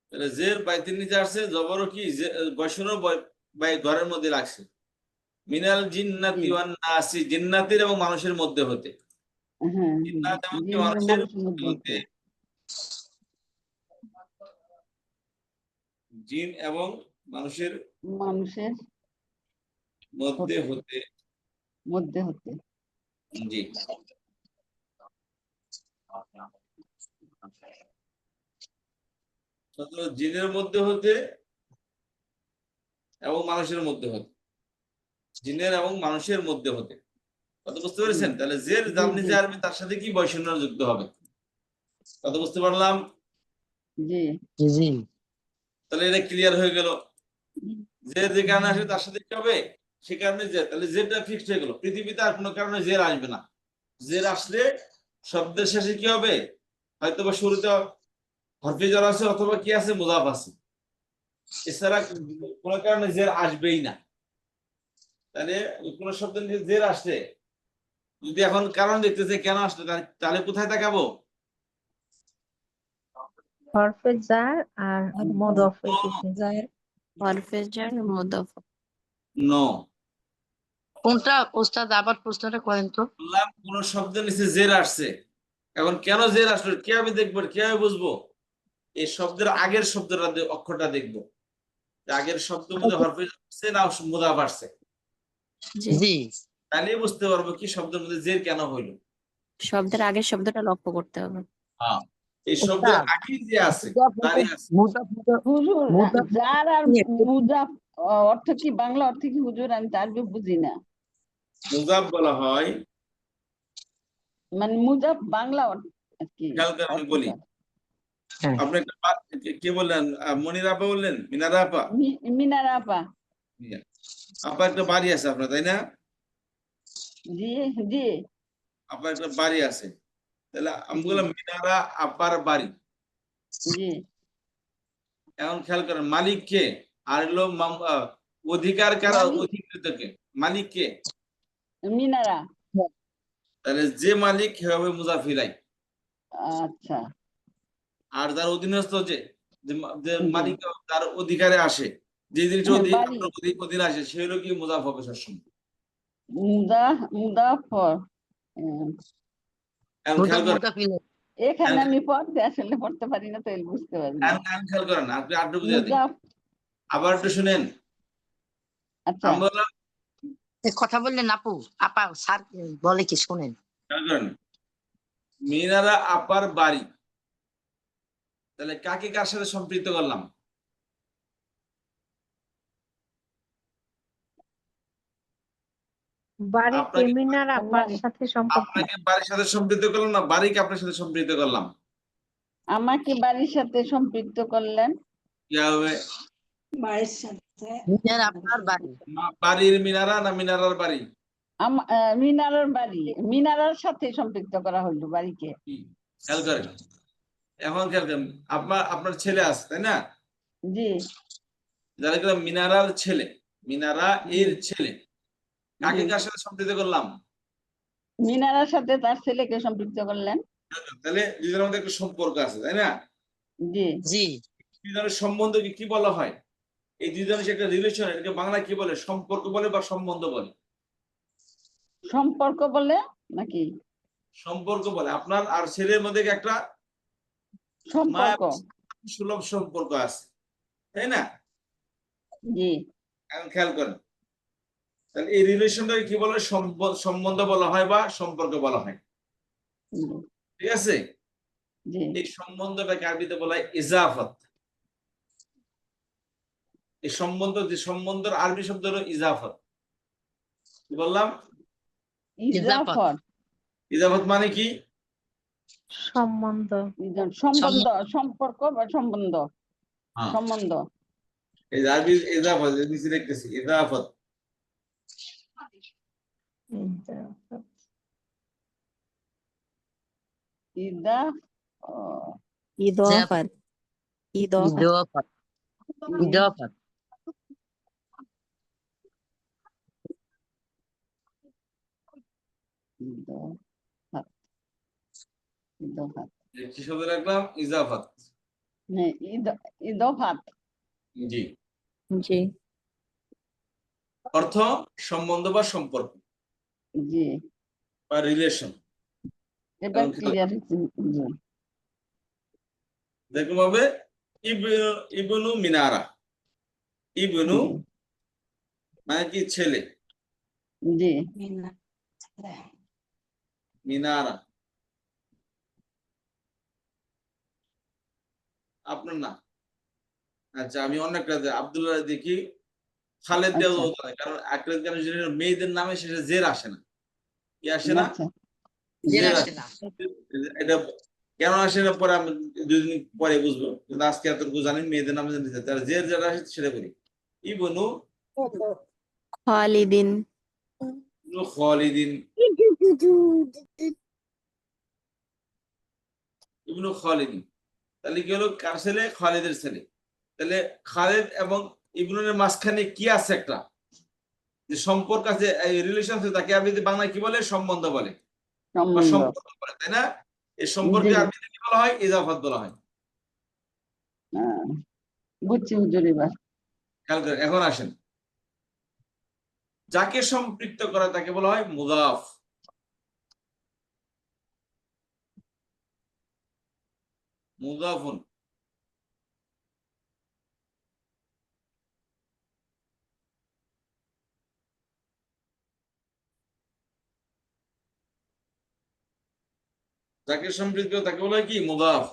তাহলে জের বাইতির নিচে আসছে, জবরও কি বৈষণ্য ঘরের মধ্যে লাগছে। মিনাল জিন্নাতি ওয়ান নাসি, জিন্নাতের এবং মানুষের মধ্যে হতে। হ্যাঁ জিন্নাত এবং কি জিন আর মানুষের মানুষের মধ্যে হতে, জিন এবং মানুষের মানুষের মধ্যে হতে। মধ্যে হতে। জি। জিনের মধ্যে হতে এবং মানুষের মধ্যে হতে, জিনের এবং মানুষের মধ্যে হতে। কথা বুঝতে পেরেছেন? তাহলে জের জামনি যে আরবি, তার সাথে কি বৈষণ্য যুক্ত হবে। কথা বুঝতে পারলাম? জি জি জি তাহলে এটা ক্লিয়ার হয়ে গেল। জের যে কারণে আসে তার সাথে কি হবে? সে কারণে জের, তাহলে জেরটা ফিক্সড হয়ে গেল। পৃথিবীতে আর কোনো কারণে জের আসবে না। জের আসলে শব্দের শেষে কি হবে? হয়তো বা শুরুতে হরফে জার আছে অথবা কি আছে? মুজাফ আছে। এছাড়া কোনো কারণে জের আসবেই না। তাহলে কোন শব্দের নিচে জের আসলে যদি এখন কারণ দেখতেছে কেন আসলে, তাহলে কোথায় তাকাবো? হরফে জার আর মুদাফের দিকে। হরফে জার মুদাফ। নো, কোনটা ওস্তাদ? আবার প্রশ্নটা করেন তো। বললাম কোন শব্দের নিচে জের আসছে। এখন কেন জের আসলো কিভাবে দেখবো, কিভাবে বুঝবো? এই শব্দের আগের শব্দটা অক্ষরটা দেখবো, যে আগের শব্দ মধ্যে হরফে জার আসছে না মুদাফ আসছে। জি, জি তাহলে বুঝতে পারবো কি শব্দের মধ্যে জের কেন হইলো। শব্দের আগের শব্দটা লক্ষ্য করতে হবে। হ্যাঁ, এই শব্দের ওস্তাদ আগে যে আছে তারই আছে। হুজুর, মুদাফ যার আর মুজাফ অর্থ কি? বাংলা অর্থ কি হুজুর? আমি তার বুঝি না। মুজাফ বলা হয়, মানে মুজাফ বাংলা অর্থ কি? খেয়াল করে আমি বলি। হ্যাঁ। আপনি একটা কে বললেন? মনির আপা বললেন? মিনারা আপা? মিনারা আপা। আপা একটা বাড়ি আছে আপনার, তাই না? জি জি আপনার একটা বাড়ি আছে। তাহলে আমি বললাম মিনারা আপার বাড়ি। জি এখন খেয়াল করেন, মালিক কে? আর হলো অধিকার কারা? মালিক। অধিকৃত কে? মালিক কে? মিনারা। তাহলে যে মালিক সে হবে মুজাফিলাই। আচ্ছা আর যার অধীনস্থ যে যে জি। মালিক তার অধিকারে আসে, যে জিনিসটা বাড়ি। আপনার অধীনে আসে, সে হলো কি মুজাফ হবে সবসময়। মুদাফর। এখন খেয়াল করেন, এখানে আমি পড়তে আসলে পড়তে পারি না, তো বুঝতে পারি না। এখন খেয়াল করেন, আপনি আরেকটু বুঝে দিন, মুজাফ। আবার একটু শুনেন। আচ্ছা আমি বললাম, কথা বললেন আপু, আপা স্যার বলে কি শোনেন। খেয়াল করেন, মিনারা আপার বাড়ি, তাহলে কাকে কার সাথে সম্পৃক্ত করলাম? বাড়িকে আপনাকে মিনার আপার সাথে সম্পর্ক। আপনাকে বাড়ির সাথে সম্পৃক্ত করলাম না বাড়িকে আপনার সাথে সম্পৃক্ত করলাম? আমাকে বাড়ির সাথে সম্পৃক্ত করলেন। কি হবে? বাড়ির সাথে। আপনার বাড়ি। বাড়ির মিনারা না মিনারার বাড়ি? মিনারার বাড়ি, মিনারার সাথে সম্পৃক্ত করা হইলো বাড়িকে। খেয়াল করেন, এখন খেয়াল করেন, আপনার ছেলে আছে, তাই না? জি যারা গেলাম মিনারার ছেলে, মিনারা এর ছেলে, কাকে কার সাথে সম্পৃক্ত করলাম? মিনারার সাথে তার ছেলেকে সম্পৃক্ত করলেন। তাহলে দুজনের মধ্যে একটা সম্পর্ক আছে, তাই না? জি জি দুজনের সম্বন্ধকে কি বলা হয়? এই দুইজনের যে একটা রিলেশন, এটাকে বাংলা কি বলে? সম্পর্ক বলে বা সম্বন্ধ বলে? সম্পর্ক বলে নাকি সম্পর্ক বলে। আপনার আর ছেলের মধ্যে একটা মায়া সম্পর্ক? সুলভ সম্পর্ক আছে, তাই না? জি এখন খেয়াল করেন, তাহলে এই রিলেশনটাকে কি বলে? সম্বন্ধ বলা হয় বা সম্পর্ক বলা হয়, জি, ঠিক আছে? জি এই সম্বন্ধটাকে আরবিতে বলা হয় ইজাফত। এই সম্বন্ধ, যে সম্বন্ধের আরবি শব্দ হলো ইজাফত। কি বললাম? ইজাফর ইজাফত মানে কি? সম্বন্ধ। সম্বন্ধ, সম্পর্ক বা সম্বন্ধ, হ্যাঁ, সম্বন্ধ। এই যে আরবি ইজাফত, নিচে দেখতেছি ইজাফত। ইদা ও, ইদফাত, ইদফাত। ইদফাত, ইদফাত। ইদফাত, ইদফাত। কি শব্দ রাখলাম? ইজাফত। হ্যাঁ, ইদফাত। জি। জি অর্থ সম্বন্ধ বা সম্পর্ক জি বা রিলেশন। এবার এবং ক্লিয়ার জি দেখুন হবে ইবনু মিনারা। ইবনু মানে কি? ছেলে। জি মিনারা আপনার না। আচ্ছা, আমি অনেকটা আব্দুল্লাহ দেখি, খালেদ দেওয়া আচ্ছা হতো না, কারণ আকরাত খানের মেয়েদের নামে শেষে জের আসে না। কি আসে না? আচ্ছা জের আসে আসে না। এটা কেন আসে না পরে আমি দুদিন পরে বুঝবো, কিন্তু আজকে এতটুকু জানি মেয়েদের নামে জানি, তার জের যেটা আসে সেটা বলি। ইবনু খালিদিন, খালিদিন, ইবনু খালিদিন। তাহলে কি হলো? কার ছেলে? খালিদের ছেলে। তাহলে খালিদ এবং ইবনুর মাঝখানে কি আছে? একটা যে সম্পর্ক আছে, রিলেশন আছে, তাকে আরবিতে বাংলায় কি বলে? সম্বন্ধ বলে বা সম্বন্ধ। সম্পর্ক বলে, তাই না? এই সম্পর্কে জি আরবিতে কি বলা হয়? ইজাফত বলা হয়। হ্যাঁ, বুঝছি হুজুর এবার। খেয়াল করেন। এখন আসেন, যাকে সম্পৃক্ত করা তাকে বলা হয় মুদাফ। মুদাফুন। যাকে সম্পৃক্ত তাকে বলা হয় কি? মুদাফ।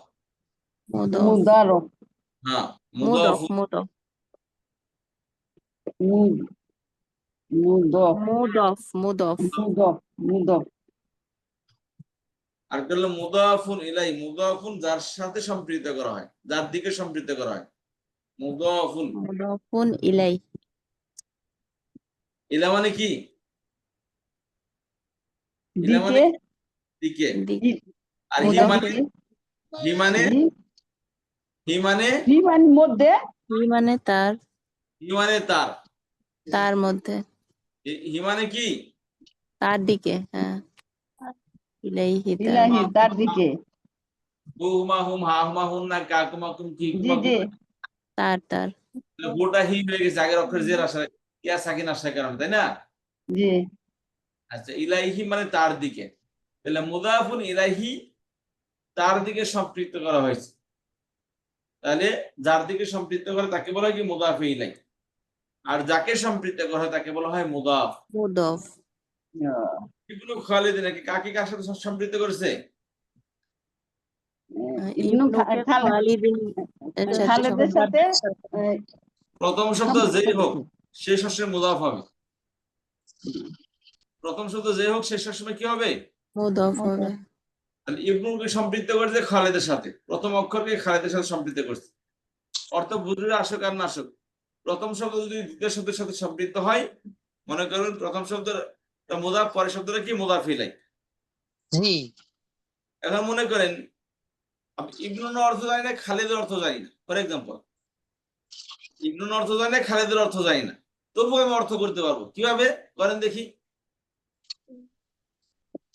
মুদফ, মুদারফ, হ্যাঁ, মুদফ, মুদাফুন। মুদফ, মুদ মুদফ, মুদফ, মুদফ। মুদফ, মুদফ। আর হলো মুদাফুন ইলাই। মুদাফুন যার সাথে সম্পৃক্ত করা হয়, যার দিকে সম্পৃক্ত করা হয়। মুদাফুন মুদফুন ইলাই, ইলা মানে কি? ইলা মানে দিকে কি? দিকে। দিক, আর হি মুদাফ মানে? হি মানে? জি হি মানে? হি মানে মধ্যে, হি মানে তার, হি মানে তার। তার মধ্যে, হি মানে কি? তার দিকে, হ্যাঁ, ইলাইহি তার ইলাহি দিকে। তার দিকে। হুমা হুম, হা হুমা হুম, না কা কুমা কুম, কি জি কুমা জি কুম। তার, তার। গোটা হি হয়ে গেছে আগের অক্ষর জের আসা, ইয়া সাকিন আসার কারণে, তাই না? জি আচ্ছা, ইলাইহি মানে তার দিকে। তাহলে মুদাফুন ইলাইহি তার দিকে সম্পৃক্ত করা হয়েছে। তাহলে যার দিকে সম্পৃক্ত করে তাকে বলা হয় কি? মুদাফে ইলাই। আর যাকে সম্পৃক্ত করা হয় তাকে বলা হয় মুদাফ। মুদফ। ইবনু খালিদ নাকি কাকে কার সাথে সম্পৃক্ত করেছে? ইবনু ইবনুকে খালিদিন এর সাথে খালেদের সাথে আহ, প্রথম শব্দ যেই হোক শেষ সবসময় মুদাফ হবে। প্রথম শব্দ যেই হোক শেষ সবসময় কি হবে? মুদফ হবে। তাহলে ইবনুকে সম্পৃক্ত করেছে খালেদের সাথে, প্রথম অক্ষরকে খালেদের সাথে সম্পৃক্ত করছে। অর্থ বুঝলে আসুক আর না আসুক, প্রথম শব্দ যদি দ্বিতীয় শব্দের সাথে সম্পৃক্ত হয়, মনে করুন প্রথম শব্দ মুদাফ, পরের শব্দটা কি? মুদাফ ইলাই। জি এখন মনে করেন আমি ইবনুর অর্থ জানি না, খালেদের অর্থ জানি না, ফর এক্সাম্পল ইবনুর অর্থ জানি না, খালেদের অর্থ জানি না, তবুও আমি অর্থ করতে পারবো। কিভাবে করেন দেখি?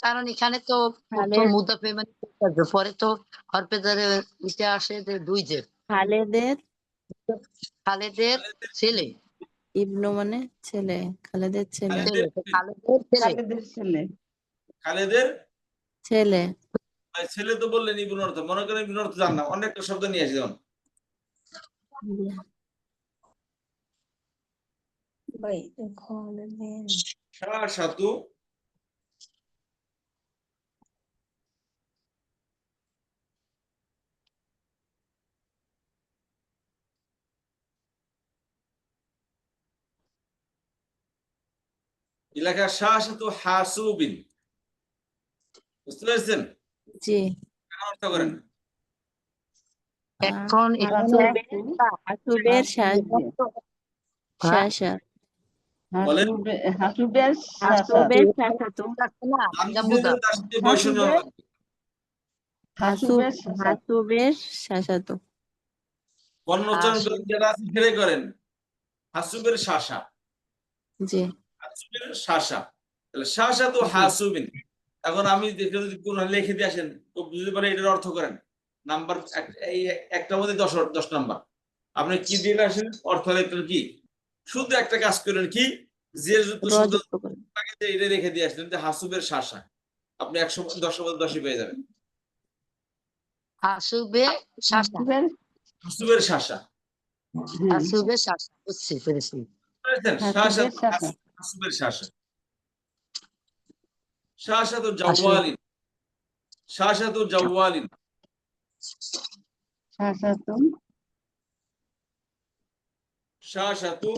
কারণ এখানে তো প্রথম খালেদ, মুদাফে মানে পরে তো হরফে জারে ইসে আসে যে দুই জের। খালেদের খালেদের ছেলে ইবনু মানে ছেলে, খালেদের ছেলে, ছেলে তো খালেদের ছেলে খালেদের ছেলে। খালেদের ছেলে। ভাই, ছেলে তো বললেন ইবনুর অর্থ, মনে করেন ইবনুর অর্থ জান না, অনেকটা শব্দ নিয়ে আসি যেমন শাসাতু এলাকা শাসাতু হাসুবিন, বুঝতে পেরেছেন? জি। কেন অর্থ করেন? এখন এখানে হাসুবের শাসা, বলেন। হাসুবের শাসাত। হাসুবের শাসাতু, তার সাথে বৈষম্য হবে। হাসুবের শাসাত। হাসুবের শাসাতু। বর্ণ উচ্চারণ করেন, যেটা আছে সেটাই করেন। হাসুবের শাসা, জি। হাসুবের শাসা, তাহলে শাসা তো হাসুবিন। এখন আমি যদি কোন লিখে দিয়ে আসেন তো বুঝতে পারে এটার অর্থ করেন। নাম্বার এই একটা মধ্যে 10 নাম্বার, আপনি কি দিয়ে আসেন অর্থ লিখলেন কি, শুধু একটা কাজ করেন কি, যে শব্দ রযুক্ত করে। এটা রেখে দিয়ে আসলেন যে হাসুবের শাসা, আপনি 110 মধ্যে 10 পেয়ে যাবেন। হাসুবে শাসা, হাসুবের হাসুবের শাসা, হাসুবে শাসা, বুঝছি পেরেছি। বুঝেছেন? শাসা হাসুবের শাসা। হাসুবের শাসা, শাসা তো জাওয়ালিন, শাসা তো জাওয়ালিন, শাসাতুন শাসা তো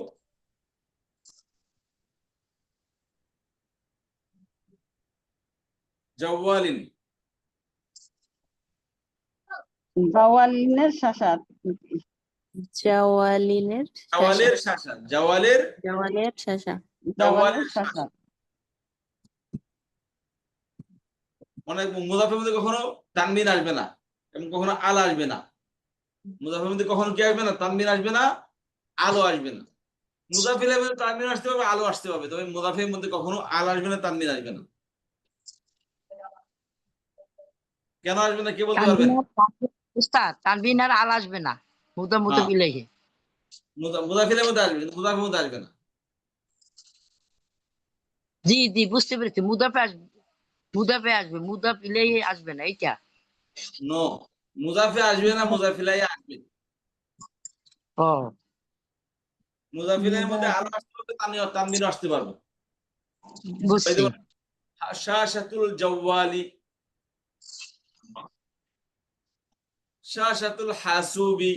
জাওয়ালিন, জাওয়ালিনের শাসাত। জাওয়ালিনের শাসা, জাওয়ালের শাসা, জাওয়ালের জাওয়ালের শাসা। জাওয়ালের শাসাত। অনেক মুজাফের মধ্যে কখনো তানবিন আসবে না এবং কখনো আল আসবে না। মুজাফের মধ্যে কখনো কি আসবে না, তানবিন আসবে না, আলো আসবে না। মুজাফিলের মধ্যে তানবিন আসতে হবে, আলো আসতে হবে, তবে মুজাফের মধ্যে কখনো আল আসবে না, তানবিন আসবে না। কেন আসবে না কে বলতে পারবেন? উস্তাদ তানবিন আর আল আসবে না, মুদা মুদা হ্যাঁ, বিলেগে। মুজাফিলের মধ্যে আসবে কিন্তু মুজাফের মধ্যে আসবে না। জি জি বুঝতে পেরেছি, মুদাফে আসবে, মুদাফে আসবে, মুদা বিলেগে আসবে না, এইটা। নো, মুজাফে আসবে না, মুজাফিলাই আসবে। ও মুজাফিলের মধ্যে আলো আসতে পারবে, তানবিন আসতে পারবে। বুঝছি। শাসাতুল জাওয়ালি, শাসাতুল হাসুবি,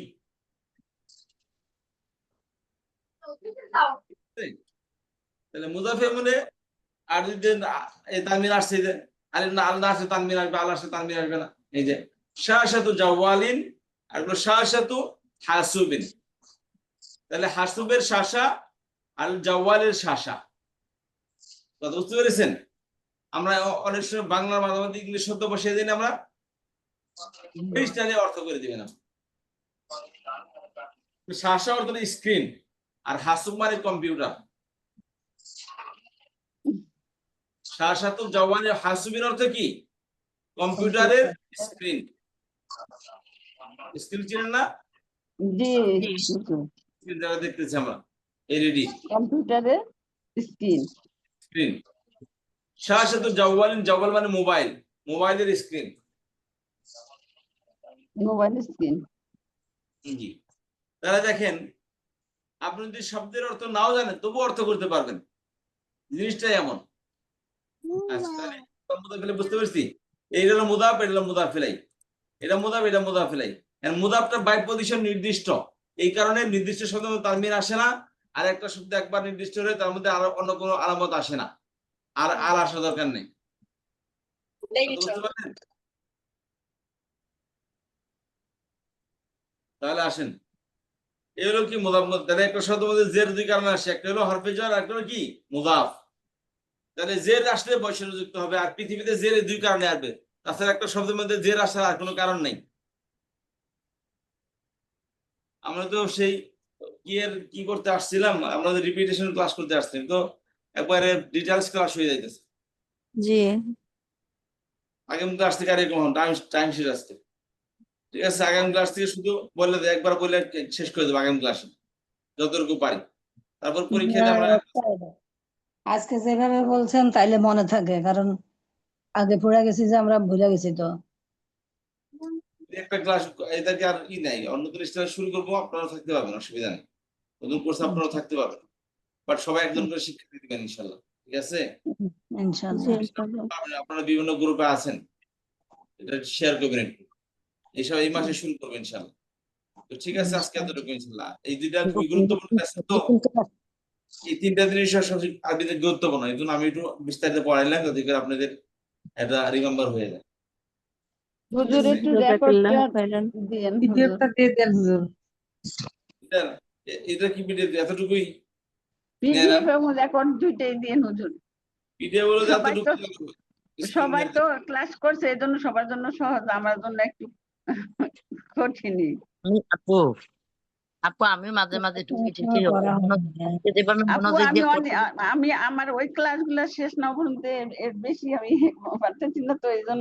তাহলে মুজাফের মধ্যে আর যদি এই তানবিন আসছে যে আলিফ না আল্লাহ আসে তানবিন আসবে, আল্লাহ আসে তানবিন আসবে না। এই যে শাসাতু জাওয়ালিন আর হলো শাসাতু হাসুবিন, তাহলে হাসুবের শাসা আর জাওয়ালের শাসা, কথা বুঝতে পেরেছেন? আমরা অনেক সময় বাংলার মাঝামাঝি ইংলিশ শব্দ বসিয়ে দিন, আমরা স্টাইলে অর্থ করে দিবেন। শাসা অর্থ স্ক্রিন আর হাসুব মানে কম্পিউটার। শাসাতু জাওয়ালিন হাসুবিন অর্থ কি, কম্পিউটারের স্ক্রিন। স্ক্রিন চিনেন না? জি, স্ক্রিন যারা দেখতেছি আমরা, এলইডি কম্পিউটারের স্ক্রিন। স্ক্রিন। শাসাতু জাওয়ালিন, জাওয়াল মানে মোবাইল, মোবাইলের স্ক্রিন। Mobile screen. জি, তাহলে দেখেন আপনি যদি শব্দের অর্থ নাও জানেন তবু অর্থ করতে পারবেন, জিনিসটাই এমন। আচ্ছা, তাহলে মুদাফিলে বুঝতে পারছি, এইটা হলো মুদাফ, এটা হলো মুদাফিলাই, এটা মুদাফ, এটা মুদাফিলাই। এন্ড মুদাফটা বাই পজিশন নির্দিষ্ট, এই কারণে নির্দিষ্ট শব্দ তানবিন আসে না, আর একটা শব্দ একবার নির্দিষ্ট হলে তার মধ্যে আর অন্য কোনো আলামত আসে না, আর আর আসা দরকার নেই। বুঝতে পারলেন? তাহলে আসেন, এই হলো কি মুদাফ। তাহলে একটা শব্দ মধ্যে জের দুই কারণে আসে, একটা হলো হরফে jar, একটা হলো কি মুদাফ। তাহলে জের আসলে বৈষম্য যুক্ত হবে, আর পৃথিবীতে জের দুই কারণে আসবে, তাছাড়া একটা শব্দের মধ্যে জের আসার আর কোনো কারণ নেই। আমরা তো সেই কি করতে আসছিলাম, আমরা রিপিটেশন ক্লাস করতে আসছিলাম, তো একবারে ডিটেইলস ক্লাস হয়ে যাইতেছে। জি। আগে মধ্যে আসতে কারে কখন টাইম শিট আসতে, ঠিক আছে, আগামী ক্লাস থেকে শুধু বলে দেয়, একবার বলে শেষ করে দেবো আগামী ক্লাসে যতটুকু পারি, তারপর পরীক্ষাতে আমরা আজকে যেভাবে বলছেন তাইলে মনে থাকে, কারণ আগে পড়ে গেছি যে আমরা ভুলে গেছি তো। একটা ক্লাস এটাকে আর নাই, অন্য কোনো স্টাইল শুরু করবো, আপনারা থাকতে পারবেন, অসুবিধা নেই, নতুন কোর্স আপনারা থাকতে পারবেন, বাট সবাই একজন করে শিক্ষা দিবেন ইনশাল্লাহ, ঠিক আছে? ইনশাআল্লাহ। আপনারা বিভিন্ন গ্রুপে আছেন, এটা শেয়ার করবেন একটু, এইসব এই মাসে শুরু করবেন ইনশাল্লাহ। তো ঠিক আছে, আজকে এতটুকু ইনশাল্লাহ। এই দুইটা খুবই গুরুত্বপূর্ণ ক্লাস তো, এই তিনটা জিনিস সবচেয়ে আরবিতে গুরুত্বপূর্ণ, এই জন্য আমি একটু বিস্তারিত পড়াইলাম যাতে করে আপনাদের এটা রিমেম্বার হয়ে যায়। হুজুর একটু জাযাকাল্লাহু রেকর্ডটা খাইরান। দিয়েন হুজুর। ভিডিওটা দিয়ে দেন হুজুর। এটা কি ভিডিও এতটুকুই পিডিএফ এবং রেকর্ড দুইটাই দিয়েন হুজুর। ভিডিও বলে সবাই তো এতটুকু সবাই তো ক্লাস করছে, এই জন্য সবার জন্য সহজ, আমার জন্য একটু কঠিনই। আপু আপু আমি মাঝে মাঝে টুকি টুকি করা হবে না। যেভাবে আপু মনোযোগ আমি দিয়ে আমি আমার ওই ক্লাসগুলো শেষ না পর্যন্ত এর বেশি আমি পারতেছি না, তো এই জন্য